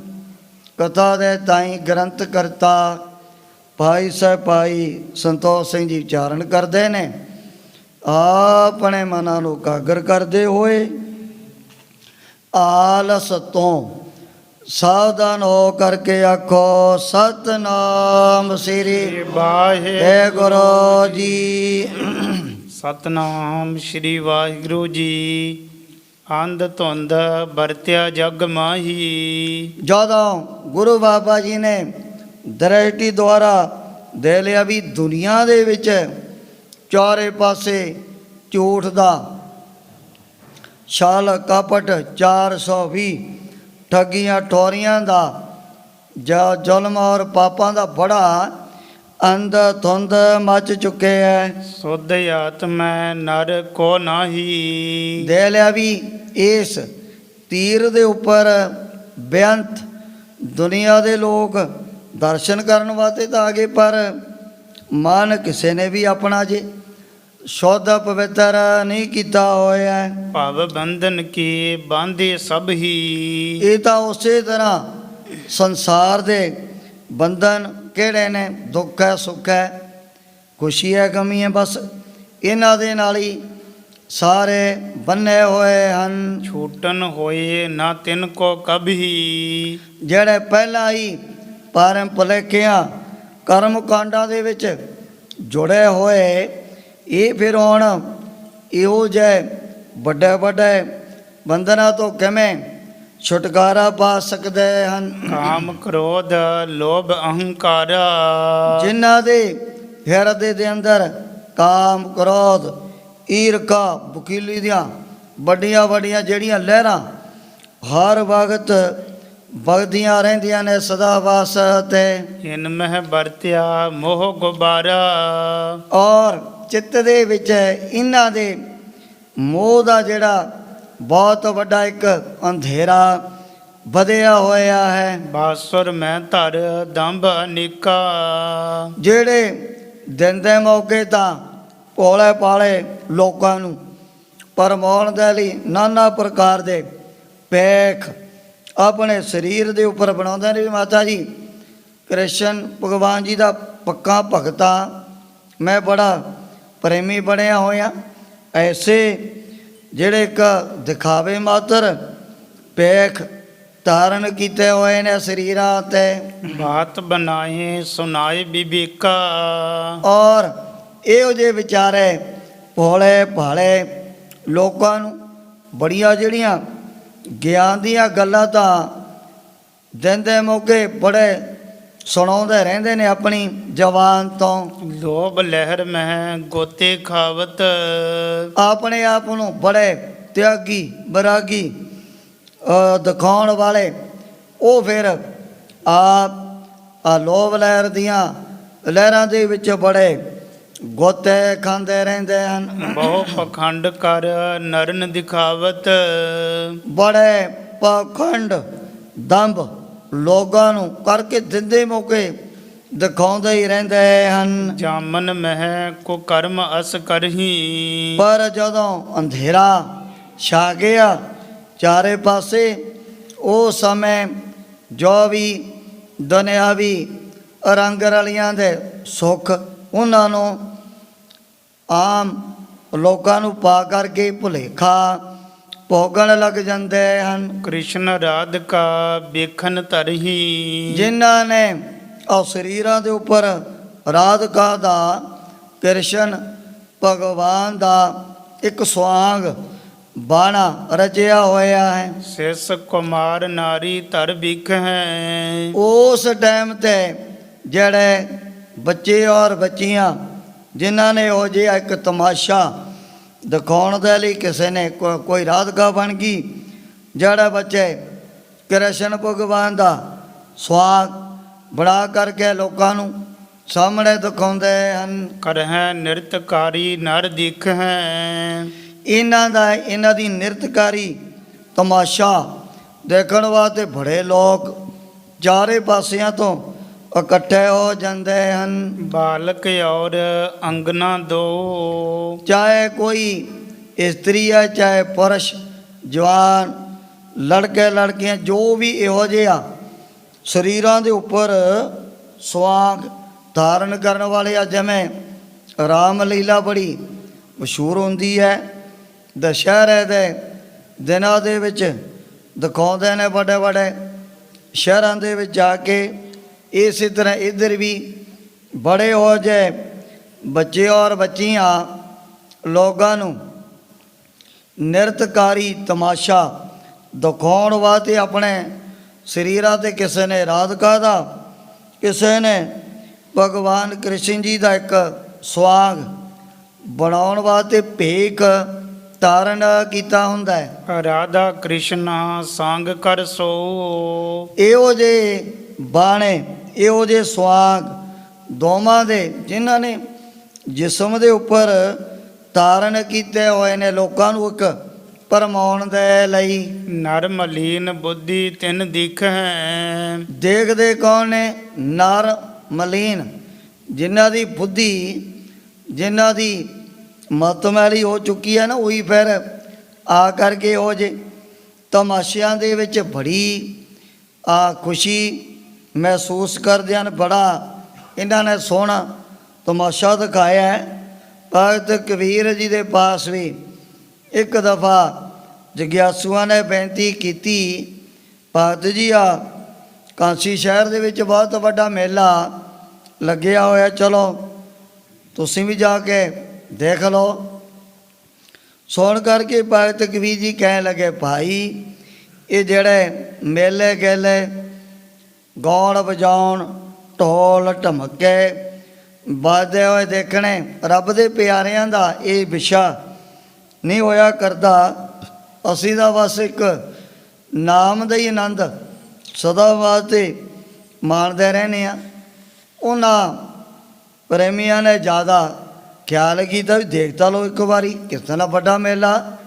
B: ਕਥਾ ਦੇ ਤਾਈਂ ਗ੍ਰੰਥ ਕਰਤਾ ਭਾਈ ਸਾਹਿਬ ਭਾਈ ਸੰਤੋਖ ਸਿੰਘ ਜੀ ਉਚਾਰਨ ਕਰਦੇ ਨੇ। ਆਪਣੇ ਮਨਾਂ ਨੂੰ ਇਕਾਗਰ ਕਰਦੇ ਹੋਏ ਆਲਸ ਤੋਂ ਸਾਵਧਾਨ ਹੋ ਕਰਕੇ ਆਖੋ ਸਤਨਾਮ ਸ੍ਰੀ ਵਾਹਿਗੁਰੂ ਜੀ।
A: ਸਤਨਾਮ ਸ਼੍ਰੀ ਵਾਹਿਗੁਰੂ ਜੀ। ਅੰਧ ਧੁੰਦ ਵਰਤਿਆ ਜਗ ਮਾਹੀ।
B: ਜਦੋਂ ਗੁਰੂ ਬਾਬਾ ਜੀ ਨੇ ਦ੍ਰਿਸ਼ਟੀ ਦੁਆਰਾ ਦੇ ਲਿਆ ਵੀ ਦੁਨੀਆ ਦੇ ਵਿੱਚ ਚਾਰੇ ਪਾਸੇ ਝੂਠ ਦਾ ਛਲ ਕਪਟ 420 ਠੱਗੀਆਂ ਠੋਰੀਆਂ ਦਾ ਜ਼ੁਲਮ ਔਰ ਪਾਪਾਂ ਦਾ ਬੜਾ ਅੰਧ ਧੁੰਦ ਮਚ ਚੁੱਕਿਆ ਹੈ।
A: ਸੁਧ ਆਤਮੈ ਨਰ ਕੋ ਨਾਹੀ।
B: ਦੇ ਲਿਆ ਵੀ ਇਸ ਤੀਰ ਦੇ ਉੱਪਰ ਬੇਅੰਤ ਦੁਨੀਆ ਦੇ ਲੋਕ ਦਰਸ਼ਨ ਕਰਨ ਵਾਸਤੇ ਤਾਂ ਆ ਗਏ, ਪਰ ਮਨ ਕਿਸੇ ਨੇ ਵੀ ਆਪਣਾ ਜੇ ਸ਼ੁੱਧ ਪਵਿੱਤਰ ਨਹੀਂ ਕੀਤਾ ਹੋਇਆ ਹੈ।
A: ਭਵ ਬੰਧਨ ਕੀ ਬਾਂਧੇ ਸਭ ਹੀ।
B: ਇਹ ਤਾਂ ਉਸੇ ਤਰ੍ਹਾਂ ਸੰਸਾਰ ਦੇ ਬੰਧਨ ਕਿਹੜੇ ਨੇ, ਦੁੱਖ ਹੈ ਸੁੱਖ ਹੈ ਖੁਸ਼ੀ ਹੈ ਗਮੀ ਹੈ, ਬਸ ਇਹਨਾਂ ਦੇ ਨਾਲ ਹੀ ਸਾਰੇ ਬੰਨੇ ਹੋਏ ਹਨ।
A: ਛੂਟਨ ਹੋਏ ਨਾ ਤਿਨ ਕੋ ਕਭੀ।
B: ਜਿਹੜੇ ਪਹਿਲਾਂ ਹੀ ਪਾਰਮ ਭੁਲੇਖਿਆਂ ਕਰਮ ਕਾਂਡਾਂ ਦੇ ਵਿੱਚ ਜੁੜੇ ਹੋਏ, ਇਹ ਫਿਰ ਹੁਣ ਇਹੋ ਜਿਹੇ ਵੱਡੇ ਵੱਡੇ ਬੰਧਨਾਂ ਤੋਂ ਕਿਵੇਂ ਛੁਟਕਾਰਾ ਪਾ ਸਕਦੇ ਹਨ।
A: ਕਾਮ ਕ੍ਰੋਧ ਲੋਭ ਅਹੰਕਾਰ।
B: ਜਿਨ੍ਹਾਂ ਦੇ ਹਿਰਦੇ ਦੇ ਅੰਦਰ ਕਾਮ ਕ੍ਰੋਧ ਈਰਖਾ ਵਕੀਲੀ ਦੀਆਂ ਵੱਡੀਆਂ ਵੱਡੀਆਂ ਜਿਹੜੀਆਂ ਲਹਿਰਾਂ ਹਰ ਵਕਤ ਵਗਦੀਆਂ ਰਹਿੰਦੀਆਂ ਨੇ ਸਦਾ ਵਾਸਤੇ।
A: ਇਨ ਮਹਿ ਵਰਤਿਆ ਮੋਹ ਗੁਬਾਰਾ।
B: ਔਰ ਚਿੱਤ ਦੇ ਵਿੱਚ ਇਹਨਾਂ ਦੇ ਮੋਹ ਦਾ ਜਿਹੜਾ ਬਹੁਤ ਵੱਡਾ ਇੱਕ ਅੰਧੇਰਾ ਵਧਿਆ ਹੋਇਆ ਹੈ।
A: ਬਾਸੁਰ ਮੈਂ ਧਰ ਦੰਭ ਅਨੇਕਾ।
B: ਜਿਹੜੇ ਦਿਨ ਦੇ ਮੌਕੇ ਤਾਂ ਭੋਲੇ ਭਾਲੇ ਲੋਕਾਂ ਨੂੰ ਪਰਮਾਉਣ ਦੇ ਲਈ ਨਾਨਾ ਪ੍ਰਕਾਰ ਦੇ ਪੇਖ ਆਪਣੇ ਸਰੀਰ ਦੇ ਉੱਪਰ ਬਣਾਉਂਦੇ ਨੇ। ਵੀ ਮਾਤਾ ਜੀ ਕ੍ਰਿਸ਼ਨ ਭਗਵਾਨ ਜੀ ਦਾ ਪੱਕਾ ਭਗਤਾ, ਮੈਂ ਬੜਾ ਪ੍ਰੇਮੀ ਬਣਿਆ ਹੋਇਆ। ਐਸੇ ਜਿਹੜੇ ਇੱਕ ਦਿਖਾਵੇ ਮਾਤਰ ਪੇਖ ਧਾਰਨ ਕੀਤੇ ਹੋਏ ਨੇ ਸਰੀਰਾਂ ਤੇ।
A: ਬਾਤ ਬਣਾਏ ਸੁਨਾਏ ਬਿਬੇਕਾ।
B: ਔਰ ਇਹੋ ਜਿਹੇ ਵਿਚਾਰੇ ਭੋਲੇ ਭਾਲੇ ਲੋਕਾਂ ਨੂੰ ਬੜੀਆਂ ਜਿਹੜੀਆਂ ਗਿਆਨ ਦੀਆਂ ਗੱਲਾਂ ਤਾਂ ਦਿਨ ਦੇ ਮੌਕੇ ਬੜੇ ਸੁਣਾਉਂਦੇ ਰਹਿੰਦੇ ਨੇ ਆਪਣੀ ਜ਼ਬਾਨ ਤੋਂ।
A: ਲੋਭ ਲਹਿਰ ਮਹਿ ਗੋਤੇ ਖਾਵਤ।
B: ਆਪਣੇ ਆਪ ਨੂੰ ਬੜੇ ਤਿਆਗੀ ਬਰਾਗੀ ਦਿਖਾਉਣ ਵਾਲੇ ਉਹ ਫਿਰ ਆਪ ਆ ਲੋਭ ਲਹਿਰ ਦੀਆਂ ਲਹਿਰਾਂ ਦੇ ਵਿੱਚ ਬੜੇ ਗੋਤੇ ਖਾਂਦੇ ਰਹਿੰਦੇ ਹਨ।
A: ਬਹੁ ਪਖੰਡ ਕਰ ਨਰਨ ਦਿਖਾਵਤ।
B: ਬੜੇ ਪਖੰਡ ਦੰਭ ਲੋਕਾਂ ਨੂੰ ਕਰਕੇ ਦਿੰਦੇ ਮੌਕੇ ਦਿਖਾਉਂਦੇ ਹੀ ਰਹਿੰਦੇ ਹਨ।
A: ਜਾਮਨ ਮਹਿ ਕੋ ਕਰਮ ਅਸ ਕਰਹੀ।
B: ਪਰ ਜਦੋਂ ਅੰਧੇਰਾ ਛਾ ਗਿਆ ਚਾਰੇ ਪਾਸੇ, ਉਹ ਸਮੇਂ ਜੋ ਵੀ ਦੁਨਿਆਵੀ ਰੰਗ ਰਲੀਆਂ ਦੇ ਸੁੱਖ ਉਹਨਾਂ ਨੂੰ ਆਮ ਲੋਕਾਂ ਨੂੰ ਪਾ ਕਰਕੇ ਭੁਲੇਖਾ ਭੋਗਣ ਲੱਗ ਜਾਂਦੇ ਹਨ।
A: ਕ੍ਰਿਸ਼ਨ ਰਾਧਿਕਾ ਵੇਖਨ ਧਰਹੀ।
B: ਜਿਨ੍ਹਾਂ ਨੇ ਉਹ ਸਰੀਰਾਂ ਦੇ ਉੱਪਰ ਰਾਧਿਕਾ ਦਾ ਕ੍ਰਿਸ਼ਨ ਭਗਵਾਨ ਦਾ ਇੱਕ ਸੁਆਂਗ ਬਾਣਾ ਰਚਿਆ ਹੋਇਆ ਹੈ।
A: ਸਿਸ ਕੁਮਾਰ ਨਾਰੀ ਧਰ ਬਿਖ ਹੈ।
B: ਉਸ ਟਾਈਮ ਤੇ ਜਿਹੜੇ ਬੱਚੇ ਔਰ ਬੱਚੀਆਂ ਜਿਨ੍ਹਾਂ ਨੇ ਉਹ ਜਿਹਾ ਇੱਕ ਤਮਾਸ਼ਾ ਦਿਖਾਉਣ ਦੇ ਲਈ ਕਿਸੇ ਨੇ ਕੋਈ ਰਾਧਿਕਾ ਬਣ ਗਈ, ਜਿਹੜੇ ਬੱਚੇ ਕ੍ਰਿਸ਼ਨ ਭਗਵਾਨ ਦਾ ਸੁਆਗ ਬਣਾ ਕਰਕੇ ਲੋਕਾਂ ਨੂੰ ਸਾਹਮਣੇ ਦਿਖਾਉਂਦੇ ਹਨ।
A: ਕਰਹਿ ਨਿਰਤਕਾਰੀ ਨਰ ਦਿਖ ਹੈ।
B: ਇਹਨਾਂ ਦੀ ਨਿਰਤਕਾਰੀ ਤਮਾਸ਼ਾ ਦੇਖਣ ਵਾਸਤੇ ਬੜੇ ਲੋਕ ਚਾਰੇ ਪਾਸਿਆਂ ਤੋਂ ਇਕੱਠੇ ਹੋ ਜਾਂਦੇ ਹਨ।
A: ਬਾਲਕ ਔਰ ਅੰਗਨਾ ਦੋ।
B: ਚਾਹੇ ਕੋਈ ਇਸਤਰੀ ਹੈ ਚਾਹੇ ਪੁਰਸ਼, ਜਵਾਨ ਲੜਕੇ ਲੜਕੀਆਂ, ਜੋ ਵੀ ਇਹੋ ਜਿਹਾ ਸਰੀਰਾਂ ਦੇ ਉੱਪਰ ਸੁਆਗ ਧਾਰਨ ਕਰਨ ਵਾਲੇ ਆ। ਜਿਵੇਂ ਰਾਮ ਲੀਲਾ ਬੜੀ ਮਸ਼ਹੂਰ ਹੁੰਦੀ ਹੈ, ਦੁਸ਼ਹਿਰੇ ਦੇ ਦਿਨਾਂ ਦੇ ਵਿੱਚ ਦਿਖਾਉਂਦੇ ਨੇ ਵੱਡੇ ਵੱਡੇ ਸ਼ਹਿਰਾਂ ਦੇ ਵਿੱਚ ਜਾ ਕੇ। ਇਸੇ ਤਰ੍ਹਾਂ ਇੱਧਰ ਵੀ ਬੜੇ ਹੋ ਜਿਹੇ ਬੱਚੇ ਔਰ ਬੱਚੀਆਂ ਲੋਕਾਂ ਨੂੰ ਨਿਰਤਕਾਰੀ ਤਮਾਸ਼ਾ ਦਿਖਾਉਣ ਵਾਸਤੇ ਆਪਣੇ ਸਰੀਰਾਂ 'ਤੇ ਕਿਸੇ ਨੇ ਰਾਧਿਕਾ ਦਾ, ਕਿਸੇ ਨੇ ਭਗਵਾਨ ਕ੍ਰਿਸ਼ਨ ਜੀ ਦਾ ਇੱਕ ਸੁਆਗ ਬਣਾਉਣ ਵਾਸਤੇ ਭੇਖ ਤਾਰਨ ਕੀਤਾ ਹੁੰਦਾ ਹੈ।
A: ਰਾਧਾ ਕ੍ਰਿਸ਼ਨਾ ਸੰਗ ਕਰ ਸੋ।
B: ਇਹੋ ਜਿਹੇ ਬਾਣੇ, ਇਹੋ ਜਿਹੇ ਸੁਆਗ ਦੋਵਾਂ ਦੇ ਜਿਨ੍ਹਾਂ ਨੇ ਜਿਸਮ ਦੇ ਉੱਪਰ ਤਾਰਨ ਕੀਤੇ ਹੋਏ ਨੇ ਲੋਕਾਂ ਨੂੰ ਇੱਕ ਭਰਮਾਉਣ ਦੇ ਲਈ।
A: ਨਰ ਮਲੀਨ ਬੁੱਧੀ ਤਿਨ ਦਿਖੈ।
B: ਦੇਖਦੇ ਕੌਣ ਨੇ? ਨਰ ਮਲੀਨ, ਜਿਨ੍ਹਾਂ ਦੀ ਬੁੱਧੀ, ਜਿਨ੍ਹਾਂ ਦੀ ਮਤ ਮੈਲੀ ਹੋ ਚੁੱਕੀ ਹੈ ਨਾ, ਉਹੀ ਫਿਰ ਆ ਕਰਕੇ ਉਹ ਜੇ ਤਮਾਸ਼ਿਆਂ ਦੇ ਵਿੱਚ ਬੜੀ ਖੁਸ਼ੀ ਮਹਿਸੂਸ ਕਰਦੇ ਹਨ। ਬੜਾ ਇਹਨਾਂ ਨੇ ਸੋਹਣਾ ਤਮਾਸ਼ਾ ਦਿਖਾਇਆ ਹੈ। ਭਗਤ ਕਬੀਰ ਜੀ ਦੇ ਪਾਸ ਵੀ ਇੱਕ ਦਫਾ ਜਗਿਆਸੂਆਂ ਨੇ ਬੇਨਤੀ ਕੀਤੀ, ਭਗਤ ਜੀ ਆ ਕਾਂਸੀ ਸ਼ਹਿਰ ਦੇ ਵਿੱਚ ਬਹੁਤ ਵੱਡਾ ਮੇਲਾ ਲੱਗਿਆ ਹੋਇਆ, ਚਲੋ ਤੁਸੀਂ ਵੀ ਜਾ ਕੇ ਦੇਖ ਲਓ। ਸੁਣ ਕਰਕੇ ਭਗਤ ਕਬੀਰ ਜੀ ਕਹਿਣ ਲੱਗੇ, ਭਾਈ ਇਹ ਜਿਹੜੇ ਮੇਲੇ ਗੇਲੇ ਗਾਉਣ ਵਜਾਉਣ ਢੋਲ ਢਮੱਕੇ ਵੱਜਦੇ ਹੋਏ ਦੇਖਣੇ ਰੱਬ ਦੇ ਪਿਆਰਿਆਂ ਦਾ ਇਹ ਵਿਸ਼ਾ ਨਹੀਂ ਹੋਇਆ ਕਰਦਾ। ਅਸੀਂ ਤਾਂ ਬਸ ਇੱਕ ਨਾਮ ਦਾ ਹੀ ਆਨੰਦ ਸਦਾ ਵਾਸਤੇ ਮਾਣਦੇ ਰਹਿੰਦੇ ਹਾਂ। ਉਹਨਾਂ ਪ੍ਰੇਮੀਆਂ ਨੇ ਜ਼ਿਆਦਾ ਖਿਆਲ ਕੀਤਾ ਵੀ ਦੇਖ ਤਾਂ ਲਓ ਇੱਕ ਵਾਰੀ, ਕਿਸ ਤਰ੍ਹਾਂ ਵੱਡਾ ਮੇਲਾ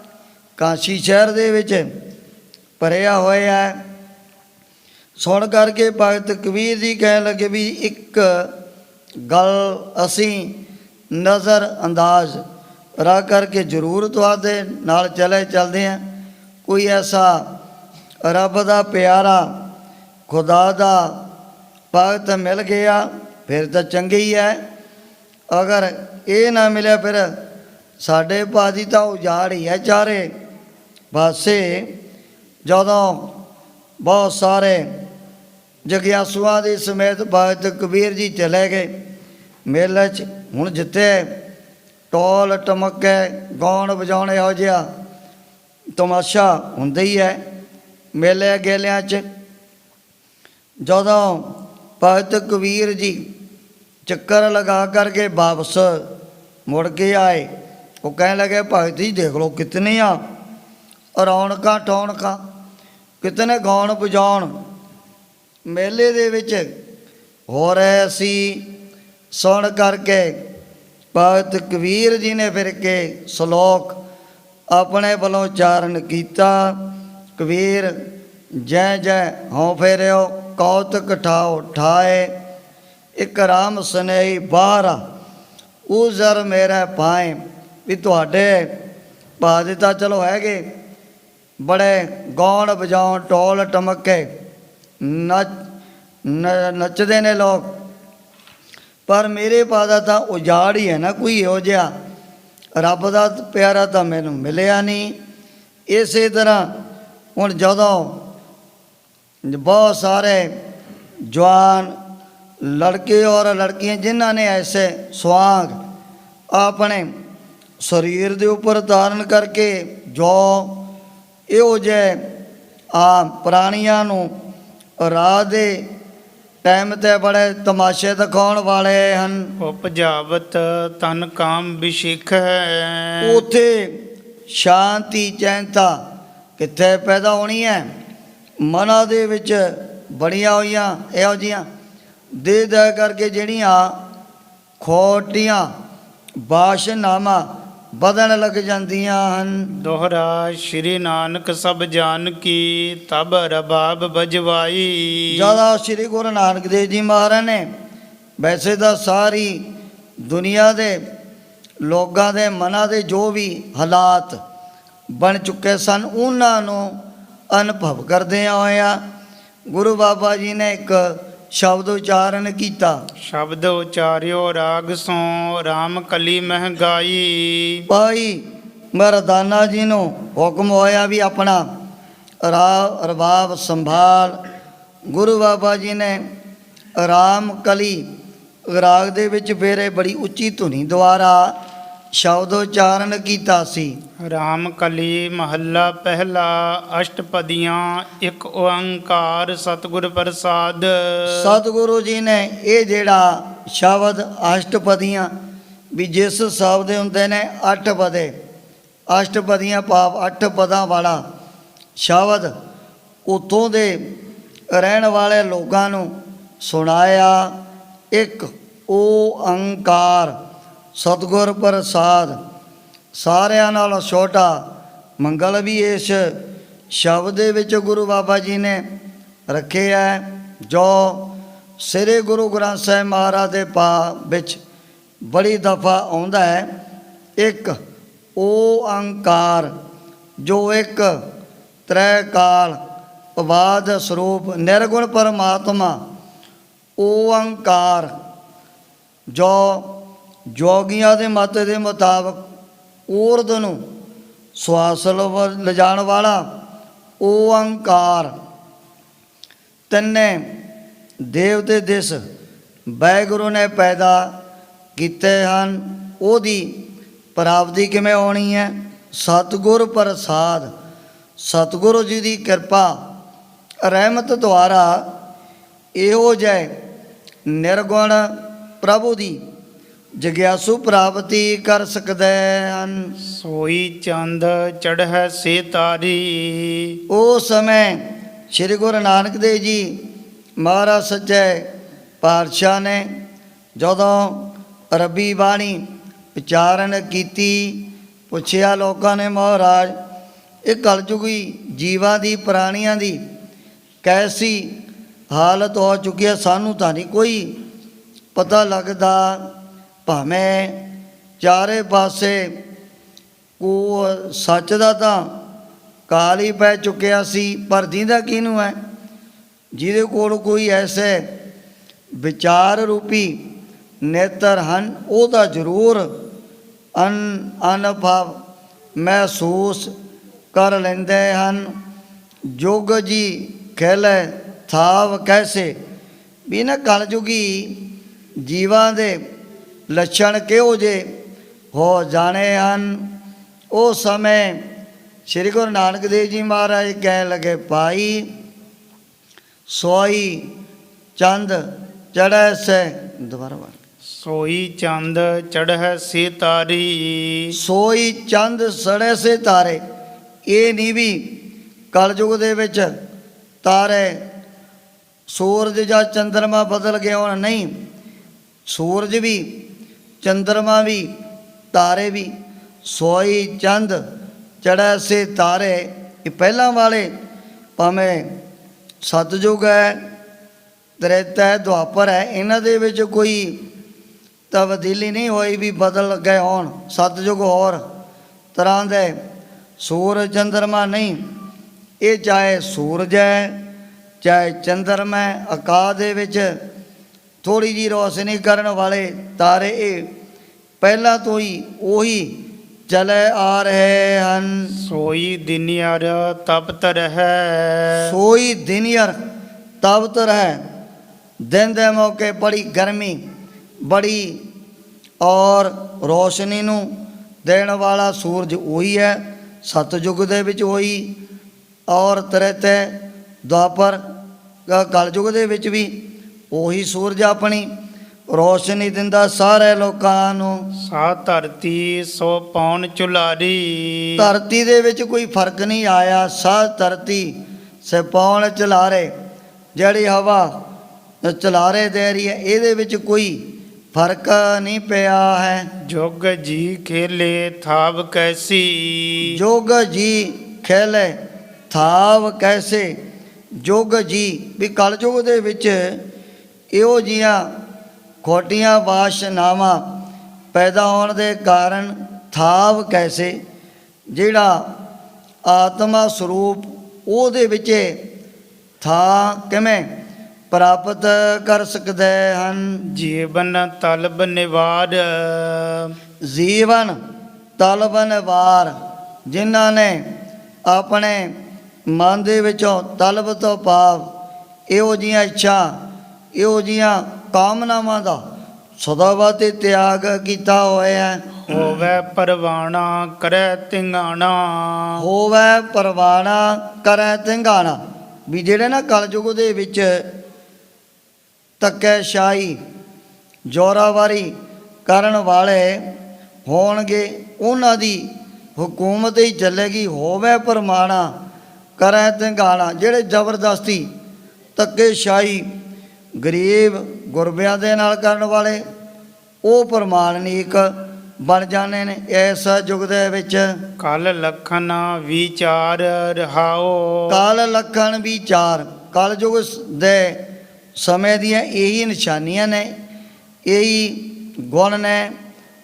B: ਕਾਂਸੀ ਸ਼ਹਿਰ ਦੇ ਵਿੱਚ ਭਰਿਆ ਹੋਇਆ ਹੈ। ਸੁਣ ਕਰਕੇ ਭਗਤ ਕਬੀਰ ਜੀ ਕਹਿਣ ਲੱਗੇ ਵੀ ਇੱਕ ਗੱਲ ਅਸੀਂ ਨਜ਼ਰ ਅੰਦਾਜ਼ ਰੱਖ ਕਰਕੇ ਜ਼ਰੂਰ ਤੁਹਾਡੇ ਨਾਲ ਚੱਲਦੇ ਹਾਂ। ਕੋਈ ਐਸਾ ਰੱਬ ਦਾ ਪਿਆਰਾ ਖੁਦਾ ਦਾ ਭਗਤ ਮਿਲ ਗਿਆ ਫਿਰ ਤਾਂ ਚੰਗੇ ਹੀ ਹੈ, ਅਗਰ ਇਹ ਨਾ ਮਿਲਿਆ ਫਿਰ ਸਾਡੇ ਭਾਜੀ ਤਾਂ ਉਜਾੜ ਹੀ ਹੈ ਚਾਰੇ ਪਾਸੇ। ਜਦੋਂ ਬਹੁਤ ਸਾਰੇ ਜਗਿਆਸੂਆਂ ਦੇ ਸਮੇਤ ਭਗਤ ਕਬੀਰ ਜੀ ਚਲੇ ਗਏ ਮੇਲੇ 'ਚ। ਹੁਣ ਜਿੱਥੇ ਢੋਲ ਟਮਕੇ ਗਾਉਣ ਵਜਾਉਣ ਇਹੋ ਜਿਹਾ ਤਮਾਸ਼ਾ ਹੁੰਦਾ ਹੀ ਹੈ ਮੇਲੇ ਗੇਲਿਆਂ 'ਚ। ਜਦੋਂ ਭਗਤ ਕਬੀਰ ਜੀ ਚੱਕਰ ਲਗਾ ਕਰਕੇ ਵਾਪਸ ਮੁੜ ਕੇ ਆਏ, ਉਹ ਕਹਿਣ ਲੱਗੇ, ਭਗਤ ਜੀ ਦੇਖ ਲਓ ਕਿਤਨੀਆਂ ਰੌਣਕਾਂ ਟੌਣਕਾਂ, ਕਿਤਨੇ ਗਾਉਣ ਵਜਾਉਣ ਮੇਲੇ ਦੇ ਵਿੱਚ ਹੋ ਰਹੇ ਸੀ। ਸੁਣ ਕਰਕੇ ਭਗਤ ਕਬੀਰ ਜੀ ਨੇ ਫਿਰ ਕੇ ਸ਼ਲੋਕ ਆਪਣੇ ਵੱਲੋਂ ਉਚਾਰਨ ਕੀਤਾ। ਕਬੀਰ ਜੈ ਜੈ ਹੋਂ ਫੇਰਿਓ ਕੌਤਕ ਠਾਓ ਠਾਏ, ਇੱਕ ਰਾਮ ਸਨੇਹੀ ਬਾਹਰਾ ਉਜ਼ਰ ਮੇਰਾ ਪਾਏ। ਵੀ ਤੁਹਾਡੇ ਭਾਜੀ ਤਾਂ ਚਲੋ ਹੈਗੇ ਬੜੇ ਗਾਉਣ ਵਜਾਉਣ ਢੋਲ ਟਮਕੇ ਨੱਚਦੇ ਨੇ ਲੋਕ, ਪਰ ਮੇਰੇ ਪਾਦਾ ਤਾਂ ਉਜਾੜ ਹੀ ਹੈ ਨਾ। ਕੋਈ ਇਹੋ ਜਿਹਾ ਰੱਬ ਦਾ ਪਿਆਰਾ ਤਾਂ ਮੈਨੂੰ ਮਿਲਿਆ ਨਹੀਂ। ਇਸੇ ਤਰ੍ਹਾਂ ਹੁਣ ਜਦੋਂ ਬਹੁਤ ਸਾਰੇ ਜਵਾਨ ਲੜਕੇ ਔਰ ਲੜਕੀਆਂ ਜਿਨ੍ਹਾਂ ਨੇ ਐਸੇ ਸੁਆਗ ਆਪਣੇ ਸਰੀਰ ਦੇ ਉੱਪਰ ਧਾਰਨ ਕਰਕੇ ਜੋ ਇਹੋ ਜਿਹੇ ਪ੍ਰਾਣੀਆਂ ਨੂੰ ਰਾਤ ਦੇ ਟਾਈਮ 'ਤੇ ਬੜੇ ਤਮਾਸ਼ੇ ਦਿਖਾਉਣ ਵਾਲੇ ਹਨ।
A: ਉਪਜਾਵਤ ਤਨ ਕਾਮ ਵਿਸ਼ੇਖ ਹੈ।
B: ਉੱਥੇ ਸ਼ਾਂਤੀ ਚੈਨਤਾ ਕਿੱਥੇ ਪੈਦਾ ਹੋਣੀ ਹੈ? ਮਨਾਂ ਦੇ ਵਿੱਚ ਬਣੀਆਂ ਹੋਈਆਂ ਇਹੋ ਜਿਹੀਆਂ ਦੇ ਦੇ ਕਰਕੇ ਜਿਹੜੀਆਂ ਖੋਟੀਆਂ ਬਾਸ਼ਨਾਮਾ ਬਦਲਣ ਲੱਗ ਜਾਂਦੀਆਂ ਹਨ।
A: ਦੋਹਰਾ ਸ਼੍ਰੀ ਨਾਨਕ ਸਭ ਜਾਨ ਕੀ ਤਬ ਰਬਾਬ ਬਜਵਾਈ।
B: ਜਦੋਂ ਸ਼੍ਰੀ ਗੁਰੂ ਨਾਨਕ ਦੇਵ ਜੀ ਮਹਾਰਾਜ ਨੇ ਵੈਸੇ ਤਾਂ ਸਾਰੀ ਦੁਨੀਆ ਦੇ ਲੋਕਾਂ ਦੇ ਮਨਾਂ ਦੇ ਜੋ ਵੀ ਹਾਲਾਤ ਬਣ ਚੁੱਕੇ ਸਨ ਉਹਨਾਂ ਨੂੰ ਅਨੁਭਵ ਕਰਦਿਆਂ ਹੋਇਆ ਗੁਰੂ ਬਾਬਾ ਜੀ ਨੇ ਇੱਕ ਸ਼ਬਦ ਉਚਾਰਨ ਕੀਤਾ।
A: ਸ਼ਬਦ ਉਚਾਰਿਓ ਰਾਗ ਸੋ ਰਾਮ ਕਲੀ ਮਹਿਗਾਈ।
B: ਭਾਈ ਮਰਦਾਨਾ ਜੀ ਨੂੰ ਹੁਕਮ ਹੋਇਆ ਵੀ ਆਪਣਾ ਰਬਾਬ ਸੰਭਾਲ। ਗੁਰੂ ਬਾਬਾ ਜੀ ਨੇ ਰਾਮ ਕਲੀ ਰਾਗ ਦੇ ਵਿੱਚ ਫੇਰੇ ਬੜੀ ਉੱਚੀ ਧੁਨੀ ਦੁਆਰਾ ਸ਼ਬਦ ਉਚਾਰਨ ਕੀਤਾ ਸੀ।
A: ਰਾਮ ਕਲੀ ਮਹੱਲਾ ਪਹਿਲਾ ਅਸ਼ਟਪਦੀਆਂ ਇੱਕ ਓੰਕਾਰ ਸਤਿਗੁਰ ਪ੍ਰਸਾਦ।
B: ਸਤਿਗੁਰੂ ਜੀ ਨੇ ਇਹ ਜਿਹੜਾ ਸ਼ਬਦ ਅਸ਼ਟਪਦੀਆਂ ਵੀ ਜਿਸ ਸ਼ਬਦ ਹੁੰਦੇ ਨੇ 8 ਪਦੇ ਅਸ਼ਟਪਦੀਆਂ ਭਾਵ 8 ਪਦਾਂ ਵਾਲਾ ਸ਼ਬਦ ਉੱਥੋਂ ਦੇ ਰਹਿਣ ਵਾਲੇ ਲੋਕਾਂ ਨੂੰ ਸੁਣਾਇਆ। ਇੱਕ ਓੰਕਾਰ ਸਤਿਗੁਰ ਪ੍ਰਸਾਦ, ਸਾਰਿਆਂ ਨਾਲੋਂ ਛੋਟਾ ਮੰਗਲ ਵੀ ਇਸ ਸ਼ਬਦ ਦੇ ਵਿੱਚ ਗੁਰੂ ਬਾਬਾ ਜੀ ਨੇ ਰੱਖਿਆ, ਜੋ ਸ੍ਰੀ ਗੁਰੂ ਗ੍ਰੰਥ ਸਾਹਿਬ ਮਹਾਰਾਜ ਦੇ ਪਾ ਵਿੱਚ ਬੜੀ ਦਫਾ ਆਉਂਦਾ ਹੈ। ਇੱਕ ਓੰਕਾਰ ਜੋ ਇੱਕ ਤ੍ਰੈਕਾਲ ਅਬਾਦ ਸਰੂਪ ਨਿਰਗੁਣ ਪਰਮਾਤਮਾ, ਓੰਕਾਰ ਜੋ ਜੋਗੀਆਂ ਦੇ ਮਤ ਦੇ ਮੁਤਾਬਕ ਊਰਧ ਨੂੰ ਸਵਾਸ ਲਿਜਾਣ ਵਾਲਾ ਓੰਕਾਰ। ਤਿੰਨੇ ਦੇਵਤੇ ਦਿਸ ਵਾਹਿਗੁਰੂ ਨੇ ਪੈਦਾ ਕੀਤੇ ਹਨ। ਉਹਦੀ ਪ੍ਰਾਪਤੀ ਕਿਵੇਂ ਹੋਣੀ ਹੈ? ਸਤਿਗੁਰ ਪ੍ਰਸਾਦ, ਸਤਿਗੁਰੂ ਜੀ ਦੀ ਕਿਰਪਾ ਰਹਿਮਤ ਦੁਆਰਾ ਇਹੋ ਜਿਹੇ ਨਿਰਗੁਣ ਪ੍ਰਭੂ ਦੀ ਜਗਿਆਸੂ ਪ੍ਰਾਪਤੀ ਕਰ ਸਕਦੇ ਹਨ।
A: ਸੋਈ ਚੰਦ ਚੜ੍ਹੈ ਸੇ ਤਾਰੀ।
B: ਉਸ ਸਮੇਂ ਸ੍ਰੀ ਗੁਰੂ ਨਾਨਕ ਦੇਵ ਜੀ ਮਹਾਰਾਜ ਸੱਚੇ ਪਾਤਸ਼ਾਹ ਨੇ ਜਦੋਂ ਰੱਬੀ ਬਾਣੀ ਉਚਾਰਨ ਕੀਤੀ, ਪੁੱਛਿਆ ਲੋਕਾਂ ਨੇ, ਮਹਾਰਾਜ ਇਹ ਕਲਯੁਗੀ ਜੀਵਾਂ ਦੀ ਪ੍ਰਾਣੀਆਂ ਦੀ ਕੈਸੀ ਹਾਲਤ ਹੋ ਚੁੱਕੀ ਹੈ, ਸਾਨੂੰ ਤਾਂ ਨਹੀਂ ਕੋਈ ਪਤਾ ਲੱਗਦਾ। ਭਾਵੇਂ ਚਾਰੇ ਪਾਸੇ ਕੋ ਸੱਚ ਦਾ ਤਾਂ ਕਾਲ ਹੀ ਪੈ ਚੁੱਕਿਆ ਸੀ, ਪਰ ਦੀਂਦਾ ਕਿਹਨੂੰ ਹੈ? ਜਿਹਦੇ ਕੋਲ ਕੋਈ ਐਸੇ ਵਿਚਾਰ ਰੂਪੀ ਨੇਤਰ ਹਨ, ਉਹ ਤਾਂ ਜ਼ਰੂਰ ਅਨੁਭਵ ਮਹਿਸੂਸ ਕਰ ਲੈਂਦੇ ਹਨ। ਜੋਗ ਜੀ ਖੇਲੇ ਥਾਵ ਕੈਸੇ, ਵੀ ਨਾ ਕਲਯੁਗੀ ਜੀਵਾਂ ਦੇ ਲੱਛਣ ਕਿਹੋ ਜਿਹੇ ਹੋ ਜਾਣੇ ਹਨ। ਉਸ ਸਮੇਂ ਸ੍ਰੀ ਗੁਰੂ ਨਾਨਕ ਦੇਵ ਜੀ ਮਹਾਰਾਜ ਕਹਿਣ ਲੱਗੇ, ਭਾਈ ਸੋਈ ਚੰਦ ਚੜ੍ਹੈ ਸੇ, ਦੁਬਾਰਾ ਬੋਲ,
A: ਸੋਈ ਚੰਦ ਚੜ੍ਹੈ ਸੇ ਤਾਰੀ।
B: ਸੋਈ ਚੰਦ ਸੜੇ ਸੇ ਤਾਰੇ। ਇਹ ਨਹੀਂ ਵੀ ਕਲਯੁਗ ਦੇ ਵਿੱਚ ਤਾਰੇ ਸੂਰਜ ਜਾਂ ਚੰਦਰਮਾ ਬਦਲ ਗਏ ਹੋਣ, ਨਹੀਂ, ਸੂਰਜ ਵੀ, ਚੰਦਰਮਾ ਵੀ, ਤਾਰੇ ਵੀ। ਸੋਈ ਚੰਦ ਚੜ੍ਹੈ ਸੇ ਤਾਰੇ, ਇਹ ਪਹਿਲਾਂ ਵਾਲੇ, ਭਾਵੇਂ ਸਤਿਯੁਗ ਹੈ, ਤ੍ਰੇਤਾ ਹੈ, ਦੁਆਪਰ ਹੈ, ਇਹਨਾਂ ਦੇ ਵਿੱਚ ਕੋਈ ਤਬਦੀਲੀ ਨਹੀਂ ਹੋਈ ਵੀ ਬਦਲ ਗਏ ਹੋਣ। ਸਤਿਯੁਗ ਹੋਰ ਤਰ੍ਹਾਂ ਦੇ, ਸੂਰਜ ਚੰਦਰਮਾ ਨਹੀਂ। ਇਹ ਚਾਹੇ ਸੂਰਜ ਹੈ ਚਾਹੇ ਚੰਦਰਮਾ ਹੈ, ਆਕਾਸ਼ ਦੇ ਵਿੱਚ ਥੋੜ੍ਹੀ ਜਿਹੀ ਰੋਸ਼ਨੀ ਕਰਨ ਵਾਲੇ ਤਾਰੇ, ਇਹ ਪਹਿਲਾਂ ਤੋਂ ਹੀ ਉਹੀ ਚਲੇ ਆ ਰਹੇ ਹਨ।
A: ਸੋਈ ਦਿਨਿਆਰ ਤਪਤ ਰਹੈ।
B: ਸੋਈ ਦਿਨਿਆਰ ਤਪਤ ਰਹੈ। ਦਿਨ ਦੇ ਮੌਕੇ ਬੜੀ ਗਰਮੀ, ਬੜੀ ਔਰ ਰੋਸ਼ਨੀ ਨੂੰ ਦੇਣ ਵਾਲਾ ਸੂਰਜ ਉਹੀ ਹੈ, ਸਤਿਯੁਗ ਦੇ ਵਿੱਚ ਉਹੀ, ਔਰ ਤ੍ਰੇਤੇ ਦੁਆਪਰ ਕਲਯੁਗ ਦੇ ਵਿੱਚ ਵੀ ਉਹੀ ਸੂਰਜ ਆਪਣੀ ਰੋਸ਼ਨੀ ਦਿੰਦਾ ਸਾਰੇ ਲੋਕਾਂ ਨੂੰ।
A: ਸਾ ਧਰਤੀ ਸੋ ਪੌਣ ਚੁਲਾਰੀ।
B: ਧਰਤੀ ਦੇ ਵਿੱਚ ਕੋਈ ਫਰਕ ਨਹੀਂ ਆਇਆ। ਸਾ ਧਰਤੀ ਸੇ ਪੌਣ ਚੁਲਾਰੇ, ਜਿਹੜੀ ਹਵਾ ਚੁਲਾਰੇ ਦੇ ਰਹੀ ਹੈ, ਇਹਦੇ ਵਿੱਚ ਕੋਈ ਫਰਕ ਨਹੀਂ ਪਿਆ ਹੈ।
A: ਜੋਗ ਜੀ ਖੇਲੇ ਥਾਵ ਕੈਸੀ।
B: ਜੋਗ ਜੀ ਖੇਲੇ ਥਾਵ ਕੈਸੇ। ਜੋਗ ਜੀ ਵੀ ਕਲਯੁਗ ਦੇ ਵਿੱਚ ਇਹੋ ਜਿਹੀਆਂ ਖੋਟੀਆਂ ਵਾਸ਼ਨਾਵਾਂ ਪੈਦਾ ਹੋਣ ਦੇ ਕਾਰਨ ਥਾਵ ਕੈਸੇ, ਜਿਹੜਾ ਆਤਮਾ ਸਰੂਪ ਉਹਦੇ ਵਿੱਚ ਥਾਂ ਕਿਵੇਂ ਪ੍ਰਾਪਤ ਕਰ ਸਕਦੇ ਹਨ।
A: ਜੀਵਨ ਤਲਬ ਨਿਵਾਰ।
B: ਜੀਵਨ ਤਲਬ ਨਿਵਾਰ, ਜਿਨ੍ਹਾਂ ਨੇ ਆਪਣੇ ਮਨ ਦੇ ਵਿੱਚੋਂ ਤਲਬ ਤੋਂ ਭਾਵ ਇਹੋ ਜਿਹੀਆਂ ਇੱਛਾ, ਇਹੋ ਜਿਹੀਆਂ ਕਾਮਨਾਵਾਂ ਦਾ ਸਦਾਵਾਤੇ ਤਿਆਗ ਕੀਤਾ ਹੋਇਆ।
A: ਹੋਵੇ ਪਰਵਾਣਾ ਕਰੈ ਤਿੰਗਾਣਾ।
B: ਹੋਵੇ ਪਰਵਾਣਾ ਕਰੈ ਤਿੰਗਾਣਾ, ਵੀ ਜਿਹੜੇ ਨਾ ਕਲਯੁਗ ਦੇ ਵਿੱਚ ਧੱਕੇਸ਼ਾਹੀ ਜ਼ੋਰਾਵਰੀ ਕਰਨ ਵਾਲੇ ਹੋਣਗੇ, ਉਹਨਾਂ ਦੀ हुकूमत ही चलेगी होवे परमाणा करें तिंगाणा। ਜਿਹੜੇ ਜ਼ਬਰਦਸਤੀ ਧੱਕੇਸ਼ਾਹੀ ਗਰੀਬ ਗੁਰਬਿਆਂ ਦੇ ਨਾਲ ਕਰਨ ਵਾਲੇ ਉਹ ਪ੍ਰਮਾਣਿਕ ਬਣ ਜਾਂਦੇ ਨੇ ਇਸ ਯੁੱਗ ਦੇ ਵਿੱਚ।
A: ਕਲ ਲਖਨ ਵਿਚਾਰ ਰਹਾਓ।
B: ਕਾਲ ਲਖਣ ਵਿਚਾਰ ਕਲ ਯੁਗ ਦੇ ਸਮੇਂ ਦੀਆਂ ਇਹੀ ਨਿਸ਼ਾਨੀਆਂ ਨੇ, ਇਹੀ ਗੁਣ ਨੇ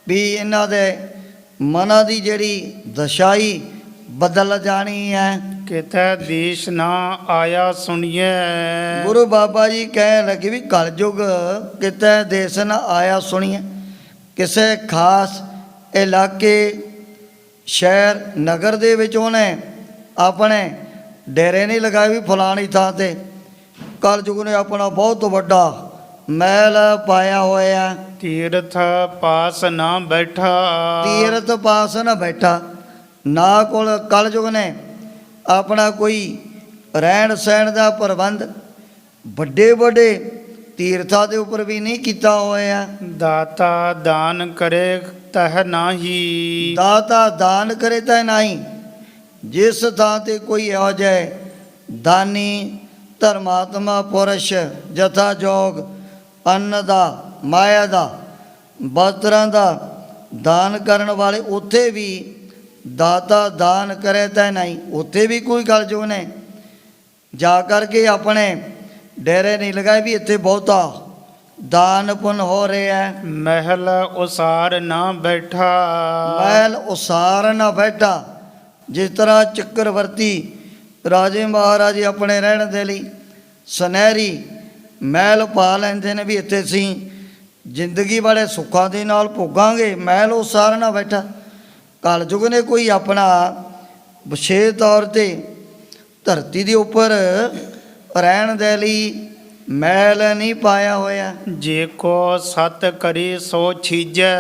B: ਵੀ ਇਹਨਾਂ ਦੇ ਮਨਾਂ ਦੀ ਜਿਹੜੀ ਦਸ਼ਾਈ ਬਦਲ ਜਾਣੀ ਹੈ।
A: ਕਿਤੈ ਦੇਸ਼ ਨਾ ਆਇਆ ਸੁਣੀਐ।
B: ਗੁਰੂ ਬਾਬਾ ਜੀ ਕਹਿਣ ਲੱਗੇ ਵੀ ਕਲਯੁਗ ਕਿਤੇ ਦੇਸ ਨਾ ਆਇਆ ਸੁਣੀਏ। ਕਿਸੇ ਖਾਸ ਇਲਾਕੇ ਸ਼ਹਿਰ ਨਗਰ ਦੇ ਵਿੱਚ ਉਹਨੇ ਆਪਣੇ ਡੇਰੇ ਨਹੀਂ ਲਗਾਏ ਵੀ ਫਲਾਣੀ ਥਾਂ ਤੇ। ਕਲਯੁਗ ਨੇ ਆਪਣਾ ਬਹੁਤ ਵੱਡਾ ਮਹਿਲ ਪਾਇਆ ਹੋਇਆ।
A: ਤੀਰਥ ਪਾਸ ਨਾ ਬੈਠਾ।
B: ਤੀਰਥ ਪਾਸ ਨਾ ਬੈਠਾ ਨਾ ਕੋਲ ਕਲਯੁਗ ਨੇ ਆਪਣਾ ਕੋਈ ਰਹਿਣ ਸਹਿਣ ਦਾ ਪ੍ਰਬੰਧ ਵੱਡੇ ਵੱਡੇ ਤੀਰਥਾਂ ਦੇ ਉੱਪਰ ਵੀ ਨਹੀਂ ਕੀਤਾ ਹੋਇਆ।
A: ਦਾਤਾ ਦਾਨ ਕਰੇ ਤਹ ਨਾਹੀ।
B: ਦਾਤਾ ਦਾਨ ਕਰੇ ਤਾਂ ਨਹੀਂ। ਜਿਸ ਥਾਂ ਤੇ ਕੋਈ ਇਹੋ ਜਿਹਾ ਦਾਨੀ ਧਰਮਾਤਮਾ ਪੁਰਸ਼ ਜਥਾ ਜੋਗ ਅੰਨ ਦਾ ਮਾਇਆ ਦਾ ਵਸਤਰਾਂ ਦਾ ਦਾਨ ਕਰਨ ਵਾਲੇ ਉੱਥੇ ਵੀ ਦਾਤਾ ਦਾਨ ਕਰੇ ਤਾਂ ਨਹੀਂ। ਉੱਥੇ ਵੀ ਕੋਈ ਕਲਯੁਗ ਨੇ ਜਾ ਕਰਕੇ ਆਪਣੇ ਡੇਰੇ ਨਹੀਂ ਲਗਾਏ ਵੀ ਇੱਥੇ ਬਹੁਤਾ ਦਾਨ ਪੁੰਨ ਹੋ ਰਿਹਾ।
A: ਮਹਿਲ ਉਸਾਰ ਨਾ ਬੈਠਾ।
B: ਮਹਿਲ ਉਸਾਰ ਨਾ ਬੈਠਾ। ਜਿਸ ਤਰ੍ਹਾਂ ਚੱਕਰਵਰਤੀ ਰਾਜੇ ਮਹਾਰਾਜੇ ਆਪਣੇ ਰਹਿਣ ਦੇ ਲਈ ਸੁਨਹਿਰੀ ਮਹਿਲ ਪਾ ਲੈਂਦੇ ਨੇ ਵੀ ਇੱਥੇ ਅਸੀਂ ਜ਼ਿੰਦਗੀ ਵਾਲੇ ਸੁੱਖਾਂ ਦੇ ਨਾਲ ਭੋਗਾਂਗੇ। ਮਹਿਲ ਉਸਾਰ ਨਾ ਬੈਠਾ। ਕਲਯੁਗ ਨੇ ਕੋਈ ਆਪਣਾ ਵਿਸ਼ੇਸ਼ ਤੌਰ ਤੇ ਧਰਤੀ ਦੇ ਉੱਪਰ ਰਹਿਣ ਦੇ ਲਈ ਮਹਿਲ ਨਹੀਂ ਪਾਇਆ ਹੋਇਆ।
A: ਜੇ ਕੋ ਸਤ ਕਰੇ ਸੋ ਛੀਜੈ।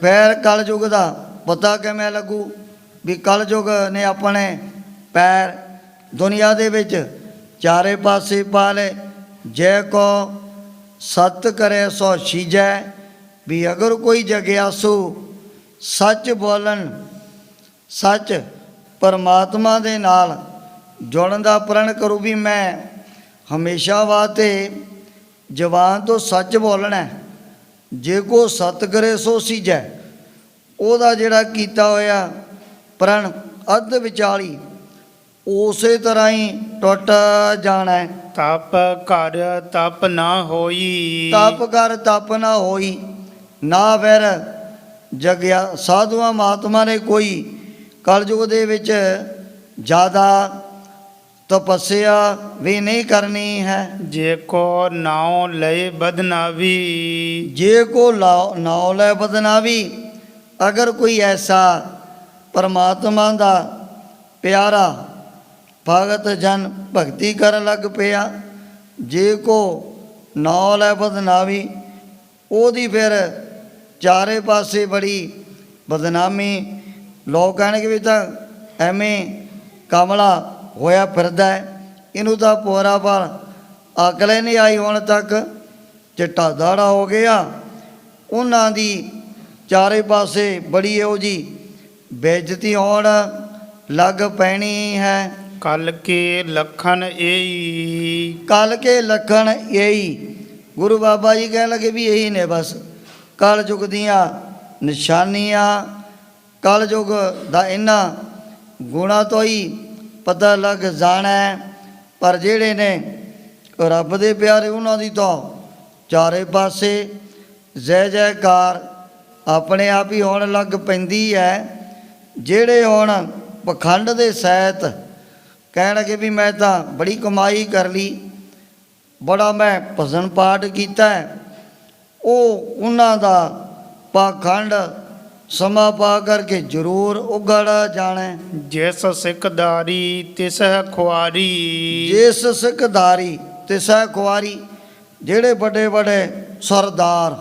B: ਫਿਰ ਕਲਯੁਗ ਦਾ ਪਤਾ ਕਿਵੇਂ ਲੱਗੂ ਵੀ ਕਲਯੁਗ ਨੇ ਆਪਣੇ ਪੈਰ ਦੁਨੀਆ ਦੇ ਵਿੱਚ ਚਾਰੇ ਪਾਸੇ ਪਾ ਲਏ। ਜੇ ਕੋ ਸਤ ਕਰੇ ਸੋ ਛੀਜੈ ਵੀ ਅਗਰ ਕੋਈ ਜਗਿਆਸੂ ਸੱਚ ਬੋਲਣ ਸੱਚ ਪਰਮਾਤਮਾ ਦੇ ਨਾਲ ਜੁੜਨ ਦਾ ਪ੍ਰਣ ਕਰੂ ਵੀ ਮੈਂ ਹਮੇਸ਼ਾ ਵਾਸਤੇ ਜ਼ਬਾਨ ਤੋਂ ਸੱਚ ਬੋਲਣਾ। ਜੇ ਕੋ ਸਤ ਕਰੇ ਸੋ ਸੀਜੈ ਉਹਦਾ ਜਿਹੜਾ ਕੀਤਾ ਹੋਇਆ ਪ੍ਰਣ ਅੱਧ ਵਿਚਾਲੀ ਉਸੇ ਤਰ੍ਹਾਂ ਹੀ ਟੁੱਟ ਜਾਣਾ।
A: ਤਪ ਕਰ ਤਪ ਨਾ ਹੋਈ।
B: ਤਪ ਕਰ ਤਪ ਨਾ ਹੋਈ। ਨਾ ਫਿਰ ਜਗਿਆ ਸਾਧੂਆਂ ਮਹਾਤਮਾ ਨੇ ਕੋਈ ਕਲਯੁਗ ਦੇ ਵਿੱਚ ਜ਼ਿਆਦਾ ਤਪੱਸਿਆ ਵੀ ਨਹੀਂ ਕਰਨੀ ਹੈ।
A: ਜੇ ਕੋ ਨਾਉ ਲਏ ਬਦਨਾਵੀ।
B: ਜੇ ਕੋ ਨਾਉ ਲੈ ਬਦਨਾਵੀ ਅਗਰ ਕੋਈ ਐਸਾ ਪਰਮਾਤਮਾ ਦਾ ਪਿਆਰਾ ਭਗਤ ਜਨ ਭਗਤੀ ਕਰਨ ਲੱਗ ਪਿਆ, ਜੇ ਕੋ ਨਾਉ ਲੈ ਬਦਨਾਵੀ ਉਹਦੀ ਫਿਰ ਚਾਰੇ ਪਾਸੇ ਬੜੀ ਬਦਨਾਮੀ। ਲੋਕ ਕਹਿਣਗੇ ਵੀ ਤਾਂ ਐਵੇਂ ਕਮਲਾ ਹੋਇਆ ਫਿਰਦਾ ਹੈ, ਇਹਨੂੰ ਤਾਂ ਪੋਰਾ ਪਰ ਅਕਲ ਹੀ ਨਹੀਂ ਆਈ ਹੁਣ ਤੱਕ, ਚਿੱਟਾ ਦਾੜਾ ਹੋ ਗਿਆ। ਉਹਨਾਂ ਦੀ ਚਾਰੇ ਪਾਸੇ ਬੜੀ ਇਹੋ ਜਿਹੀ ਬੇਇੱਜ਼ਤੀ ਹੋਣ ਲੱਗ ਪੈਣੀ ਹੈ।
A: ਕਲ ਕੇ ਲਖਨ ਏਈ।
B: ਕਲ ਕੇ ਲਖਣ ਇਹੀ ਗੁਰੂ ਬਾਬਾ ਜੀ ਕਹਿਣ ਲੱਗੇ ਵੀ ਇਹੀ ਨੇ ਬਸ ਕਲਯੁਗ ਦੀਆਂ ਨਿਸ਼ਾਨੀਆਂ। ਕਲਯੁਗ ਦਾ ਇਹਨਾਂ ਗੁਣਾਂ ਤੋਂ ਹੀ ਪਤਾ ਲੱਗ ਜਾਣਾ। ਪਰ ਜਿਹੜੇ ਨੇ ਰੱਬ ਦੇ ਪਿਆਰੇ ਉਹਨਾਂ ਦੀ ਤਾਂ ਚਾਰੇ ਪਾਸੇ ਜੈ ਜੈਕਾਰ ਆਪਣੇ ਆਪ ਹੀ ਹੋਣ ਲੱਗ ਪੈਂਦੀ ਹੈ। ਜਿਹੜੇ ਹੁਣ ਪਖੰਡ ਦੇ ਸਹਿਤ ਕਹਿਣਗੇ ਵੀ ਮੈਂ ਤਾਂ ਬੜੀ ਕਮਾਈ ਕਰ ਲਈ, ਬੜਾ ਮੈਂ ਭਜਨ ਪਾਠ ਕੀਤਾ, ਉਹ ਉਹਨਾਂ ਦਾ ਪਾਖੰਡ ਸਮਾਂ ਪਾ ਕਰਕੇ ਜ਼ਰੂਰ ਉਗੜ ਜਾਣਾ।
A: ਜਿਸ ਸਿੱਖਦਾਰੀ ਤਿਸ ਖੁਆਰੀ।
B: ਜਿਸ ਸਿੱਖਦਾਰੀ ਤਿਸ ਖੁਆਰੀ। ਜਿਹੜੇ ਵੱਡੇ ਵੱਡੇ ਸਰਦਾਰ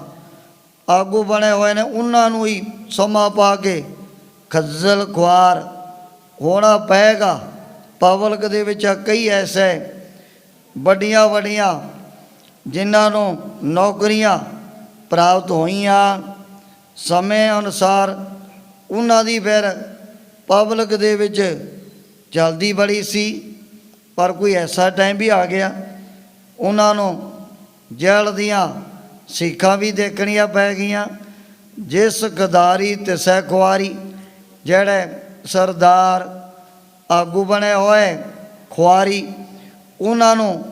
B: ਆਗੂ ਬਣੇ ਹੋਏ ਨੇ ਉਹਨਾਂ ਨੂੰ ਹੀ ਸਮਾਂ ਪਾ ਕੇ ਖੱਜਲ ਖੁਆਰ ਹੋਣਾ ਪਏਗਾ। ਪਬਲਿਕ ਦੇ ਵਿੱਚ ਕਈ ਐਸੇ ਵੱਡੀਆਂ ਵੱਡੀਆਂ ਜਿਨ੍ਹਾਂ ਨੂੰ ਨੌਕਰੀਆਂ ਪ੍ਰਾਪਤ ਹੋਈਆਂ ਸਮੇਂ ਅਨੁਸਾਰ ਉਹਨਾਂ ਦੀ ਫਿਰ ਪਬਲਿਕ ਦੇ ਵਿੱਚ ਚਲਦੀ ਬੜੀ ਸੀ, ਪਰ ਕੋਈ ਐਸਾ ਟਾਈਮ ਵੀ ਆ ਗਿਆ ਉਹਨਾਂ ਨੂੰ ਜੇਲ੍ਹ ਦੀਆਂ ਸੀਖਾਂ ਵੀ ਦੇਖਣੀਆਂ ਪੈ ਗਈਆਂ। ਜਿਸ ਗਦਾਰੀ ਤਿਸੈ ਖੁਆਰੀ, ਜਿਹੜੇ ਸਰਦਾਰ ਆਗੂ ਬਣੇ ਹੋਏ ਖੁਆਰੀ, ਉਹਨਾਂ ਨੂੰ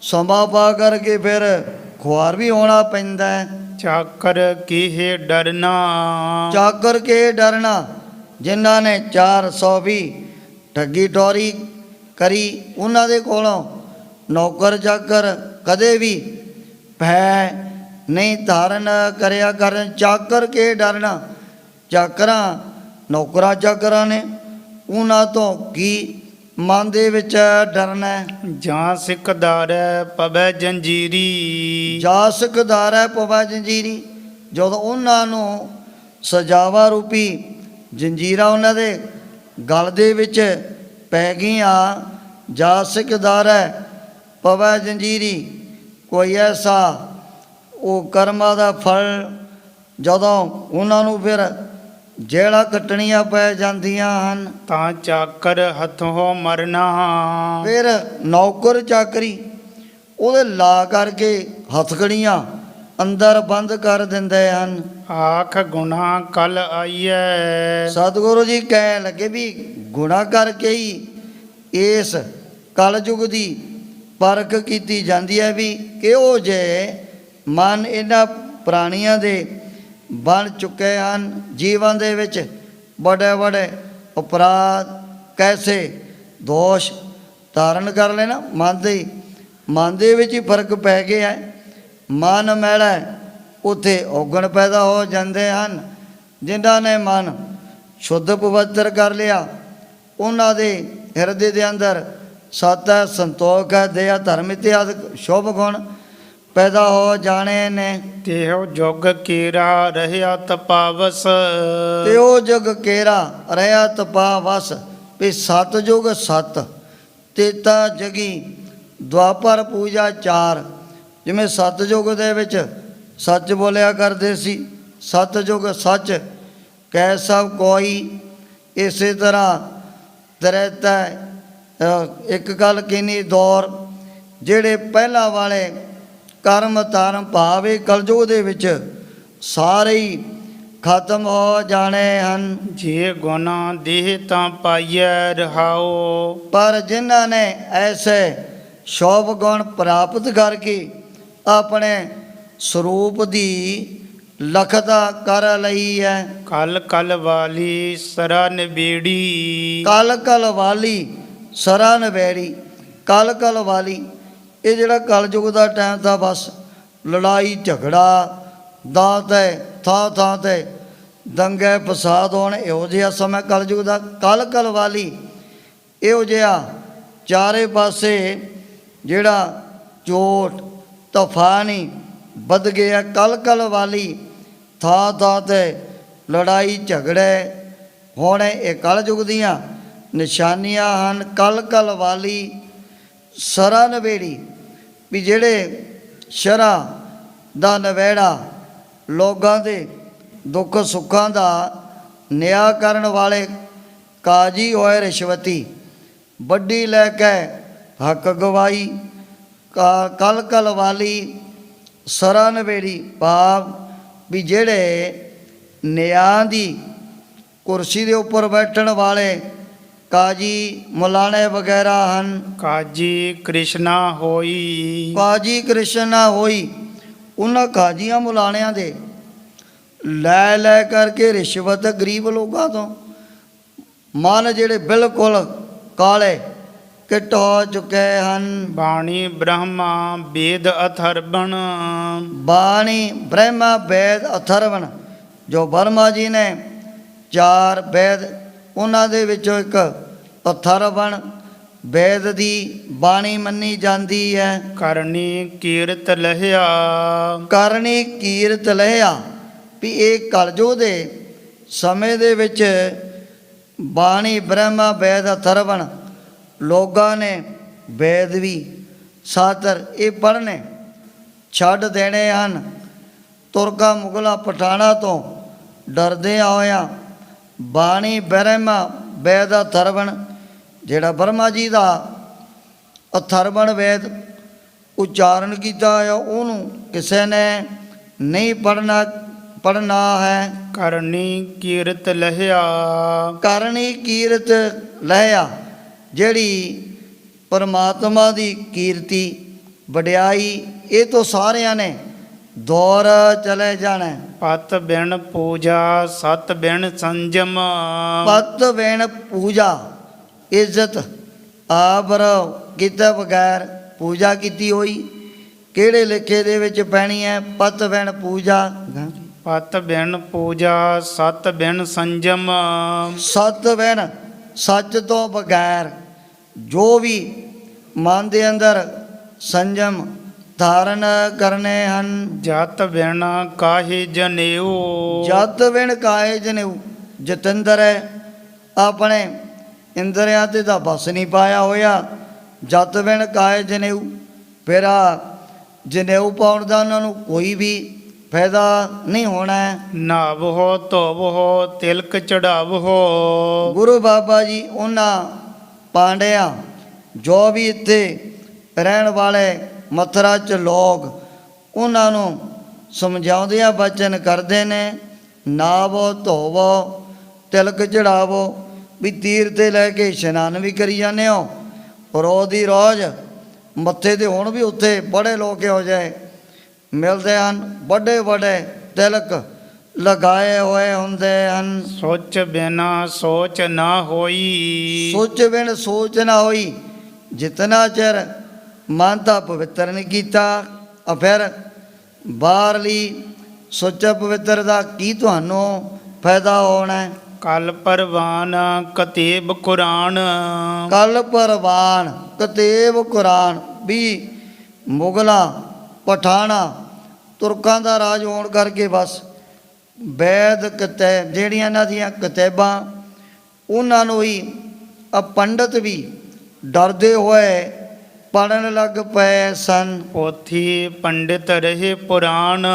B: ਸਮਾਂ ਪਾ ਕਰਕੇ ਫਿਰ ਖੁਆਰ ਵੀ ਹੋਣਾ ਪੈਂਦਾ ਹੈ।
A: ਚਾਕਰ ਕੀਹੇ ਡਰਨਾ,
B: ਚਾਕਰ ਕੇ ਡਰਨਾ, ਜਿਨ੍ਹਾਂ ਨੇ 420 ਠੱਗੀ ਟੋਰੀ ਕਰੀ, ਉਹਨਾਂ ਦੇ ਕੋਲੋਂ ਨੌਕਰ ਚਾਕਰ ਕਦੇ ਵੀ ਭੈ ਨਹੀਂ ਧਾਰਨ ਕਰਿਆ ਕਰਨ। ਚਾਕਰ ਕੇ ਡਰਨਾ, ਚਾਕਰਾਂ ਨੌਕਰਾਂ ਚਾਕਰਾਂ ਨੇ, ਉਹਨਾਂ ਤੋਂ ਕੀ ਮਨ ਦੇ ਵਿੱਚ ਡਰਨਾ ਹੈ।
A: ਜਾਂ ਸਿਕਦਾਰੈ ਪਵੈ ਜੰਜੀਰੀ,
B: ਜਾ ਸਿਕਦਾਰੈ ਪਵੈ ਜੰਜੀਰੀ, ਜਦੋਂ ਉਹਨਾਂ ਨੂੰ ਸਜ਼ਾਵਾ ਰੂਪੀ ਜੰਜੀਰਾਂ ਉਹਨਾਂ ਦੇ ਗਲ ਦੇ ਵਿੱਚ ਪੈ ਗਈਆਂ। ਜਾ ਸਿਕਦਾਰੈ ਪਵੈ ਜੰਜੀਰੀ, ਕੋਈ ਐਸਾ ਉਹ ਕਰਮਾਂ ਦਾ ਫਲ ਜਦੋਂ ਉਹਨਾਂ ਨੂੰ ਫਿਰ ਜੇਲ੍ਹਾਂ ਕੱਟਣੀਆਂ ਪੈ ਜਾਂਦੀਆਂ ਹਨ,
A: ਤਾਂ ਚਾਕਰ ਹੱਥੋਂ ਮਰਨਾ।
B: ਫਿਰ ਨੌਕਰ ਚਾਕਰੀ ਉਹਦੇ ਲਾ ਕਰਕੇ ਹੱਥਕੜੀਆਂ ਅੰਦਰ ਬੰਦ ਕਰ ਦਿੰਦੇ ਹਨ।
A: ਆਖ ਗੁਨਾਹ ਕਲ ਆਈਐ,
B: ਸਤਿਗੁਰੂ ਜੀ ਕਹਿਣ ਲੱਗੇ ਵੀ ਗੁਨਾਹ ਕਰਕੇ ਹੀ ਇਸ ਕਲਯੁਗ ਦੀ ਪਰਖ ਕੀਤੀ ਜਾਂਦੀ ਹੈ ਵੀ ਕਿਹੋ ਜਿਹੇ ਮਨ ਇਹਨਾਂ ਪ੍ਰਾਣੀਆਂ ਦੇ ਬਣ ਚੁੱਕੇ ਹਨ। ਜੀਵਨ ਦੇ ਵਿੱਚ ਵੱਡੇ ਵੱਡੇ ਅਪਰਾਧ ਕੈਸੇ ਦੋਸ਼ ਧਾਰਨ ਕਰ ਲੈਣਾ, ਮਨ ਦੇ ਵਿੱਚ ਹੀ ਫਰਕ ਪੈ ਗਿਆ ਹੈ। ਮਨ ਮੈਲਾ ਉੱਥੇ ਔਗਣ ਪੈਦਾ ਹੋ ਜਾਂਦੇ ਹਨ। ਜਿਨ੍ਹਾਂ ਨੇ ਮਨ ਸ਼ੁੱਧ ਪਵਿੱਤਰ ਕਰ ਲਿਆ, ਉਹਨਾਂ ਦੇ ਹਿਰਦੇ ਦੇ ਅੰਦਰ ਸਤ ਹੈ, ਸੰਤੋਖ ਹੈ, ਦਇਆ, ਧਰਮ ਇਤਿਆਦਿ ਸ਼ੁਭ ਗੁਣ ਪੈਦਾ ਹੋ ਜਾਣੇ ਨੇ।
A: ਤੇਹੋ ਜੁਗ ਕੇਰਾ ਰਹਿਆ ਤਪਾਵਸ,
B: ਤੇ ਉਹ ਜੁਗ ਕੇਰਾ ਰਹਿਆ ਤਪਾਵਸ, ਵੀ ਸਤ ਜੁਗ ਸਤ ਤੇਤਾ ਜਗੀ ਦੁਆਪਰ ਪੂਜਾ ਚਾਰ। ਜਿਵੇਂ ਸਤਯੁਗ ਦੇ ਵਿੱਚ ਸੱਚ ਬੋਲਿਆ ਕਰਦੇ ਸੀ, ਸਤਯੁਗ ਸੱਚ ਕਹਿ ਸਭ ਕੋਈ, ਇਸੇ ਤਰ੍ਹਾਂ ਤ੍ਰੇਤਾ ਇੱਕ ਗੱਲ ਕਿਨੀ ਦੌਰ, ਜਿਹੜੇ ਪਹਿਲਾਂ ਵਾਲੇ ਕਰਮ ਧਰਮ ਭਾਵੇਂ ਕਲਯੁਗ ਦੇ ਵਿੱਚ ਸਾਰੇ ਹੀ ਖਤਮ ਹੋ ਜਾਣੇ ਹਨ।
A: ਜੇ ਗੁਨਾਹ ਦੇਹ ਤਾਂ ਪਾਈਐ ਰਹਾਓ,
B: ਪਰ ਜਿਨ੍ਹਾਂ ਨੇ ਐਸੇ ਸ਼ੋਭ ਗੁਣ ਪ੍ਰਾਪਤ ਕਰਕੇ ਆਪਣੇ ਸਰੂਪ ਦੀ ਲਖਤਾ ਕਰ ਲਈ ਹੈ।
A: ਕਲ ਕਲ ਵਾਲੀ ਸਰਾ ਨਿਬੇੜੀ,
B: ਕਲ ਕਲ ਵਾਲੀ ਸਰਾ ਨਵੇੜੀ, ਕਲ ਕਲ ਵਾਲੀ, ਇਹ ਜਿਹੜਾ ਕਲਯੁਗ ਦਾ ਟਾਈਮ ਤਾਂ ਬਸ ਲੜਾਈ ਝਗੜਾ ਦਾਤ ਹੈ, ਥਾਂ ਥਾਂ 'ਤੇ ਦੰਗੇ ਫਸਾਦ ਹੋਣ, ਇਹੋ ਜਿਹਾ ਸਮਾਂ ਕਲਯੁਗ ਦਾ। ਕਲ ਕਲ ਵਾਲੀ ਇਹੋ ਜਿਹਾ ਚਾਰੇ ਪਾਸੇ ਜਿਹੜਾ ਚੋਟ ਤੂਫਾਨ ਹੀ ਵੱਧ ਗਿਆ। ਕਲ ਕਲ ਵਾਲੀ ਥਾਂ ਥਾਂ 'ਤੇ ਲੜਾਈ ਝਗੜੇ ਹੋਣੇ, ਇਹ ਕਲਯੁਗ ਦੀਆਂ ਨਿਸ਼ਾਨੀਆਂ ਹਨ। ਕਲ ਕਲ ਵਾਲੀ ਸਰਾ ਨਵੇੜੀ, ਵੀ ਜਿਹੜੇ ਸ਼ਰਾਂ ਦਾ ਨਵੇੜਾ ਲੋਕਾਂ ਦੇ ਦੁੱਖ ਸੁੱਖਾਂ ਦਾ ਨਿਆਂ ਕਰਨ ਵਾਲੇ ਕਾਜੀ ਹੋਏ ਰਿਸ਼ਵਤੀ, ਵੱਡੀ ਲੈ ਕੇ ਹੱਕ ਗਵਾਈ। ਕਲ ਕਲ ਵਾਲੀ ਸਰਾ ਨਵੇੜੀ ਭਾਵ ਵੀ ਜਿਹੜੇ ਨਿਆਂ ਦੀ ਕੁਰਸੀ ਦੇ ਉੱਪਰ ਬੈਠਣ ਵਾਲੇ ਕਾਜੀ ਮੁਲਾਣੇ ਵਗੈਰਾ ਹਨ।
A: ਕਾਜੀ ਕ੍ਰਿਸ਼ਨਾ ਹੋਈ,
B: ਕਾਜੀ ਕ੍ਰਿਸ਼ਨਾ ਹੋਈ, ਉਹਨਾਂ ਕਾਜੀਆਂ ਮੁਲਾਣਿਆਂ ਦੇ ਲੈ ਲੈ ਕਰਕੇ ਰਿਸ਼ਵਤ ਗਰੀਬ ਲੋਕਾਂ ਤੋਂ, ਮਨ ਜਿਹੜੇ ਬਿਲਕੁਲ ਕਾਲੇ ਕਿੱਟ ਹੋ ਚੁੱਕੇ ਹਨ।
A: ਬਾਣੀ ਬ੍ਰਹਮਾ ਵੇਦ ਅਥਰਵਣ,
B: ਬਾਣੀ ਬ੍ਰਹਮਾ ਵੇਦ ਅਥਰਵਣ, ਜੋ ਬਰਮਾ ਜੀ ਨੇ ਚਾਰ ਵੇਦ, ਉਹਨਾਂ ਦੇ ਵਿੱਚੋਂ ਇੱਕ ਅਥਰਵਣ ਵੇਦ ਦੀ ਬਾਣੀ ਮੰਨੀ ਜਾਂਦੀ ਹੈ।
A: ਕਰਨੀ ਕੀਰਤ ਲਹਿਆ,
B: ਕਰਨੀ ਕੀਰਤ ਲਹਿਆ, ਵੀ ਇਹ ਕਲਯੁਗ ਦੇ ਸਮੇਂ ਦੇ ਵਿੱਚ ਬਾਣੀ ਬ੍ਰਹਮਾ ਵੇਦ ਅਥਰਵਣ, ਲੋਕਾਂ ਨੇ ਵੇਦ ਵੀ ਸਾਤਰ ਇਹ ਪੜ੍ਹਨੇ ਛੱਡ ਦੇਣੇ ਹਨ। ਤੁਰਕਾਂ ਮੁਗਲਾਂ ਪਠਾਣਾ ਤੋਂ ਡਰਦੇ ਹੋਇਆਂ ਬਾਣੀ ਬ੍ਰਹਮਾ ਵੈਦ ਅਥਰਵਣ, ਜਿਹੜਾ ਬ੍ਰਹਮਾ ਜੀ ਦਾ ਅਥਰਵਣ ਵੈਦ ਉਚਾਰਨ ਕੀਤਾ ਹੋਇਆ ਉਹਨੂੰ ਕਿਸੇ ਨੇ ਨਹੀਂ ਪੜਨਾ ਹੈ।
A: ਕਰਨੀ ਕੀਰਤ ਲਹਿਆ,
B: ਕਰਨੀ ਕੀਰਤ ਲਹਿਆ, ਜਿਹੜੀ ਪਰਮਾਤਮਾ ਦੀ ਕੀਰਤੀ ਵਡਿਆਈ ਇਹ ਤੋਂ ਸਾਰਿਆਂ ਨੇ ਦੌਰ ਚਲੇ ਜਾਣਾ।
A: ਪਤ ਬਿਨ ਪੂਜਾ ਸਤ ਬਿਨ ਸੰਜਮ,
B: ਪਤ ਬਿਨ ਪੂਜਾ, ਇੱਜ਼ਤ ਆਬਰ ਕੀਤੇ ਬਗੈਰ ਪੂਜਾ ਕੀਤੀ ਹੋਈ ਕਿਹੜੇ ਲੇਖੇ ਦੇ ਵਿੱਚ ਪੈਣੀ ਹੈ? ਪਤ ਬਿਨ ਪੂਜਾ,
A: ਪਤ ਬਿਨ ਪੂਜਾ ਸਤ ਬਿਨ ਸੰਜਮ,
B: ਸਤ ਬਿਨ ਸੱਚ ਤੋਂ ਬਗੈਰ ਜੋ ਵੀ ਮਨ ਦੇ ਅੰਦਰ ਸੰਜਮ ਧਾਰਨ ਕਰਨੇ ਹਨ।
A: ਜਤ ਬਿਨ ਕਾਹੇ ਜਨੇਊ,
B: ਜਤ ਬਿਨ ਕਾਹੇ ਜਨੇਊ, ਜਤਿੰਦਰ ਹੈ ਆਪਣੇ ਇੰਦਰੀਆਂ ਤੇ ਤਾਂ ਬਸ ਨਹੀਂ ਪਾਇਆ ਹੋਇਆ। ਜਤ ਬਿਨ ਕਾਹੇ ਜਨੇਊ, ਫਿਰ ਜਨੇਊ ਪਾਉਣ ਦਾ ਉਹਨਾਂ ਨੂੰ ਕੋਈ ਵੀ ਫਾਇਦਾ ਨਹੀਂ ਹੋਣਾ।
A: ਨਾਵੋ ਧੋਵੋ ਤਿਲਕ ਚੜਾਵੋ,
B: ਗੁਰੂ ਬਾਬਾ ਜੀ ਉਹਨਾਂ ਪਾਂਡਿਆਂ ਜੋ ਵੀ ਇੱਥੇ ਰਹਿਣ ਵਾਲੇ ਮਥੁਰਾ 'ਚ ਲੋਕ ਉਹਨਾਂ ਨੂੰ ਸਮਝਾਉਂਦਿਆਂ ਬਚਨ ਕਰਦੇ ਨੇ, ਨਾਵੋ ਧੋਵੋ ਤਿਲਕ ਚੜਾਵੋ, ਵੀ ਤੀਰ 'ਤੇ ਲੈ ਕੇ ਇਸ਼ਨਾਨ ਵੀ ਕਰੀ ਜਾਂਦੇ ਹੋ, ਰੋਜ਼ ਦੀ ਰੋਜ਼ ਮੱਥੇ 'ਤੇ ਹੁਣ ਵੀ ਉੱਥੇ ਬੜੇ ਲੋਕ ਹੋ ਜਾਏ ਮਿਲਦੇ ਹਨ, ਵੱਡੇ ਵੱਡੇ ਤਿਲਕ ਲਗਾਏ ਹੋਏ ਹੁੰਦੇ ਹਨ।
A: ਸੋਚ ਬਿਨਾ ਸੋਚ ਨਾ ਹੋਈ,
B: ਸੋਚ ਬਿਨ ਸੋਚ ਨਾ ਹੋਈ, ਜਿਤਨਾ ਚਿਰ ਮਨ ਤਾਂ ਪਵਿੱਤਰ ਨਹੀਂ ਕੀਤਾ, ਫਿਰ ਬਾਹਰਲੀ ਸੋਚ ਪਵਿੱਤਰ ਦਾ ਕੀ ਤੁਹਾਨੂੰ ਫਾਇਦਾ ਹੋਣਾ?
A: ਕਲ ਪਰਵਾਨ ਕਤੇਬ ਕੁਰਾਨ,
B: ਕਲ ਪਰਵਾਨ ਕਤੇਬ ਕੁਰਾਨ, ਵੀ ਮੁਗਲਾਂ ਪਠਾਣਾ ਤੁਰਕਾਂ ਦਾ ਰਾਜ ਹੋਣ ਕਰਕੇ ਬਸ ਵੈਦ ਕਿਤਾਬ ਜਿਹੜੀਆਂ ਇਹਨਾਂ ਦੀਆਂ ਕਿਤਾਬਾਂ ਉਹਨਾਂ ਨੂੰ ਹੀ ਪੰਡਤ ਵੀ ਡਰਦੇ ਹੋਏ ਪੜ੍ਹਨ ਲੱਗ ਪਏ ਸਨ।
A: ਪੋਥੀ ਪੰਡਿਤ ਰਹੇ ਪੁਰਾਣ,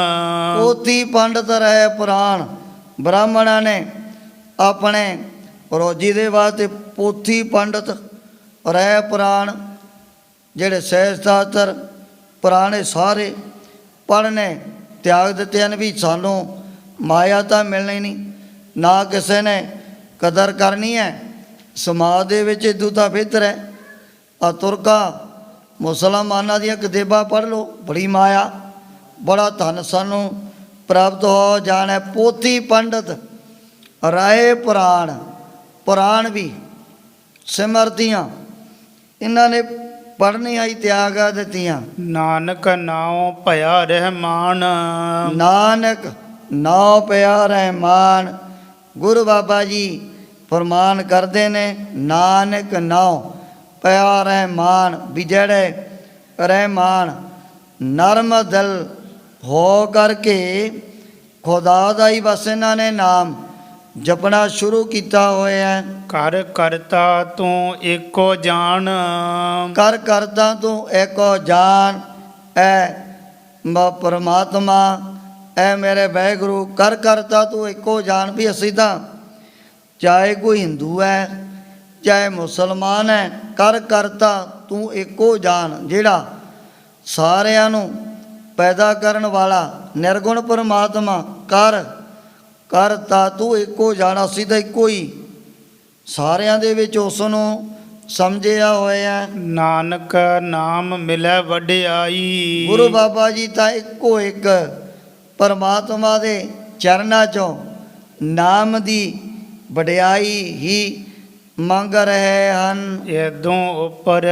B: ਪੋਥੀ ਪੰਡਤ ਰਹੇ ਪੁਰਾਣ, ਬ੍ਰਾਹਮਣਾਂ ਨੇ ਆਪਣੇ ਰੋਜੀ ਦੇ ਵਾਸਤੇ ਪੋਥੀ ਪੰਡਤ ਰਹੇ ਪੁਰਾਣ, ਜਿਹੜੇ ਸਹਿਜ ਸ਼ਾਸਤਰ ਪੁਰਾਣੇ ਸਾਰੇ ਪੜ੍ਹਨੇ ਤਿਆਗ ਦਿੱਤੇ ਹਨ ਵੀ ਸਾਨੂੰ ਮਾਇਆ ਤਾਂ ਮਿਲਣੀ ਨਹੀਂ, ਨਾ ਕਿਸੇ ਨੇ ਕਦਰ ਕਰਨੀ ਹੈ, ਸਮਾਜ ਦੇ ਵਿੱਚ ਇਦੋਂ ਤਾਂ ਬਿਹਤਰ ਹੈ ਆ ਤੁਰਕਾਂ ਮੁਸਲਮਾਨਾਂ ਦੀਆਂ ਕਿਤਾਬਾਂ ਪੜ੍ਹ ਲਓ, ਬੜੀ ਮਾਇਆ ਬੜਾ ਧਨ ਸਾਨੂੰ ਪ੍ਰਾਪਤ ਹੋ ਜਾਣਾ। ਪੋਥੀ ਪੰਡਤ ਰਾਏ ਪੁਰਾਣ, ਪੁਰਾਣ ਵੀ ਸਿਮਰਤੀਆਂ ਇਹਨਾਂ ਨੇ ਪੜ੍ਹਨੀਆਂ ਹੀ ਤਿਆਗ ਦਿੱਤੀਆਂ।
A: ਨਾਨਕ ਨਾਉ ਭਇਆ ਰਹਿਮਾਨ,
B: ਨਾਨਕ ਨਾਉ ਪਿਆ ਰਹਿਮਾਨ, ਗੁਰੂ ਬਾਬਾ ਜੀ ਫਰਮਾਨ ਕਰਦੇ ਨੇ, ਨਾਨਕ ਨਾਉ ਪਿਆ ਰਹਿਮਾਨ, ਵੀ ਜਿਹੜੇ ਰਹਿਮਾਨ ਨਰਮ ਦਿਲ ਹੋ ਕਰਕੇ ਖੁਦਾ ਦਾ ਹੀ ਬਸ ਇਹਨਾਂ ਨੇ ਨਾਮ ਜਪਣਾ ਸ਼ੁਰੂ ਕੀਤਾ ਹੋਇਆ।
A: ਕਰ ਕਰਤਾ ਤੂੰ ਏਕੋ ਜਾਣ,
B: ਕਰ ਕਰਤਾ ਤੂੰ ਏਕੋ ਜਾਣ, ਐ ਪਰਮਾਤਮਾ ਐ ਮੇਰੇ ਵਾਹਿਗੁਰੂ, ਕਰ ਕਰਤਾ ਤੂੰ ਏਕੋ ਜਾਣ, ਵੀ ਅਸੀਂ ਤਾਂ ਚਾਹੇ ਕੋਈ ਹਿੰਦੂ ਹੈ ਚਾਹੇ ਮੁਸਲਮਾਨ ਹੈ, ਕਰ ਕਰਤਾ ਤੂੰ ਏਕੋ ਜਾਣ, ਜਿਹੜਾ ਸਾਰਿਆਂ ਨੂੰ ਪੈਦਾ ਕਰਨ ਵਾਲਾ ਨਿਰਗੁਣ ਪਰਮਾਤਮਾ, ਕਰ ਕਰਤਾ ਤੂੰ ਏਕੋ ਜਾਣ, ਅਸੀਂ ਤਾਂ ਇੱਕੋ ਹੀ ਸਾਰਿਆਂ ਦੇ ਵਿੱਚ ਉਸ ਨੂੰ ਸਮਝਿਆ ਹੋਇਆ।
A: ਨਾਨਕ ਨਾਮ ਮਿਲੈ ਵਡਿਆਈ,
B: ਗੁਰੂ ਬਾਬਾ ਜੀ ਤਾਂ ਇੱਕੋ ਇੱਕ ਪਰਮਾਤਮਾ ਦੇ ਚਰਨਾਂ 'ਚੋਂ ਨਾਮ ਦੀ ਵਡਿਆਈ ਹੀ ਮੰਗ ਰਹੇ ਹਨ।
A: ਇਦੋਂ ਉੱਪਰ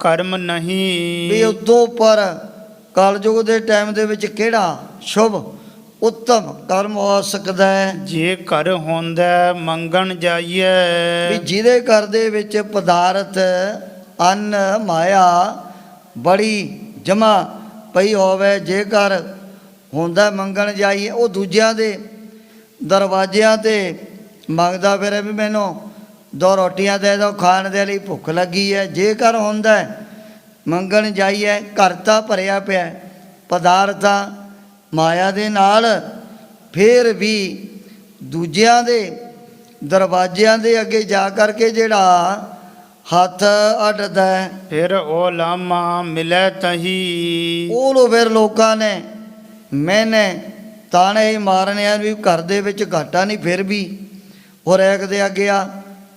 A: ਕਰਮ ਨਹੀਂ,
B: ਵੀ ਉਦੋਂ ਉੱਪਰ ਕਲਯੁਗ ਦੇ ਟਾਈਮ ਦੇ ਵਿੱਚ ਕਿਹੜਾ ਸ਼ੁਭ ਉੱਤਮ ਕਰਮ ਹੋ ਸਕਦਾ ਹੈ?
A: ਜੇ ਘਰ ਹੁੰਦਾ ਮੰਗਣ ਜਾਈਏ,
B: ਵੀ ਜਿਹਦੇ ਘਰ ਦੇ ਵਿੱਚ ਪਦਾਰਥ ਅੰਨ ਮਾਇਆ ਬੜੀ ਜਮਾ ਪਈ ਹੋਵੇ, ਜੇਕਰ ਹੁੰਦਾ ਮੰਗਣ ਜਾਈਏ, ਉਹ ਦੂਜਿਆਂ ਦੇ ਦਰਵਾਜ਼ਿਆਂ 'ਤੇ ਮੰਗਦਾ ਫਿਰੇ ਵੀ ਮੈਨੂੰ 2 ਰੋਟੀਆਂ ਦੇ ਦਿਓ, ਖਾਣ ਦੇ ਲਈ ਭੁੱਖ ਲੱਗੀ ਹੈ। ਜੇਕਰ ਹੁੰਦਾ ਮੰਗਣ ਜਾਈਏ, ਘਰ ਤਾਂ ਭਰਿਆ ਪਿਆ ਪਦਾਰਥਾਂ ਮਾਇਆ ਦੇ ਨਾਲ, ਫਿਰ ਵੀ ਦੂਜਿਆਂ ਦੇ ਦਰਵਾਜ਼ਿਆਂ ਦੇ ਅੱਗੇ ਜਾ ਕਰਕੇ ਜਿਹੜਾ ਹੱਥ ਅੱਡਦਾ ਹੈ,
A: ਫਿਰ ਉਹ ਲਾਮਾ ਮਿਲੈ ਤਹੀ।
B: ਉਹਨੂੰ ਫਿਰ ਲੋਕਾਂ ਨੇ ਮੈਨੇ ਤਾਣੇ ਹੀ ਮਾਰਨੇ ਆ ਵੀ ਘਰ ਦੇ ਵਿੱਚ ਘਾਟਾ ਨਹੀਂ, ਫਿਰ ਵੀ ਉਹ ਰੈਕ ਦੇ ਅੱਗੇ ਆ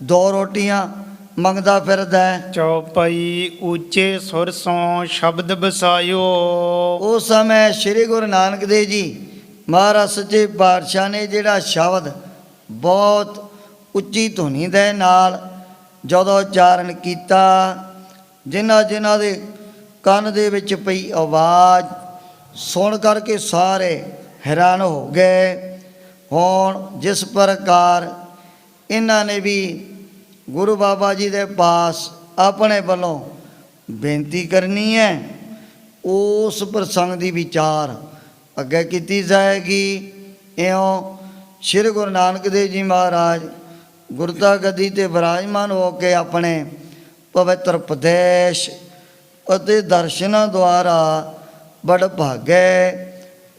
B: 2 ਰੋਟੀਆਂ ਮੰਗਦਾ ਫਿਰਦਾ ਹੈ।
A: ਚੌਪਈ ਉੱਚੇ ਸੁਰ ਸੋਂ ਸ਼ਬਦ ਬਸਾਇਓ।
B: ਉਸ ਸਮੇਂ ਸ੍ਰੀ ਗੁਰੂ ਨਾਨਕ ਦੇਵ ਜੀ ਮਹਾਰਾਜ ਸੱਚੇ ਪਾਤਸ਼ਾਹ ਨੇ ਜਿਹੜਾ ਸ਼ਬਦ ਬਹੁਤ ਉੱਚੀ ਧੁਨੀ ਦੇ ਨਾਲ ਜਦੋਂ ਉਚਾਰਨ ਕੀਤਾ, ਜਿਨ੍ਹਾਂ ਦੇ ਕੰਨ ਦੇ ਵਿੱਚ ਪਈ ਆਵਾਜ਼ ਸੁਣ ਕਰਕੇ ਸਾਰੇ ਹੈਰਾਨ ਹੋ ਗਏ। ਹੁਣ ਜਿਸ ਪ੍ਰਕਾਰ ਇਹਨਾਂ ਨੇ ਵੀ ਗੁਰੂ ਬਾਬਾ ਜੀ ਦੇ ਪਾਸ ਆਪਣੇ ਵੱਲੋਂ ਬੇਨਤੀ ਕਰਨੀ ਹੈ, ਉਸ ਪ੍ਰਸੰਗ ਦੀ ਵਿਚਾਰ ਅੱਗੇ ਕੀਤੀ ਜਾਏਗੀ। ਇਉਂ ਸ੍ਰੀ ਗੁਰੂ ਨਾਨਕ ਦੇਵ ਜੀ ਮਹਾਰਾਜ ਗੁਰਤਾ ਗੱਦੀ 'ਤੇ ਵਿਰਾਜਮਾਨ ਹੋ ਕੇ ਆਪਣੇ ਪਵਿੱਤਰ ਉਪਦੇਸ਼ ਅਤੇ ਦਰਸ਼ਨਾਂ ਦੁਆਰਾ ਬੜ ਭਾਗੇ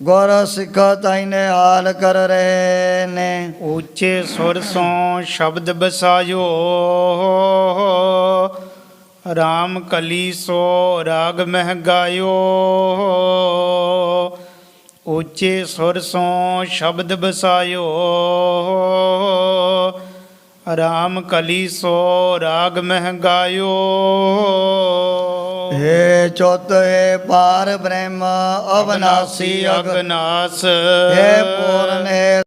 B: ਗੁਰ ਸਿੱਖ ਤਾਈ ਨੇ ਹਾਲ ਕਰ ਰਹੇ ਨੇ।
A: ਉੱਚੇ ਸੁਰ ਸੋਂ ਸ਼ਬਦ ਬਸਾਇਓ। ਰਾਮ ਕਲੀ ਸੋ ਰਾਗ ਮਹਿ ਗਾਇਓ। ਉੱਚੇ ਸੁਰ ਸੋਂ ਸ਼ਬਦ ਬਸਾਇਓ। ਰਾਮ ਕਲੀ ਸੋ ਰਾਗ ਮਹਿ ਗਾਇਓ।
B: हे चौथ हे पार ब्रह्म अविनाशी
A: ਅਗਨਾਸ।
B: हे पूर्ण हे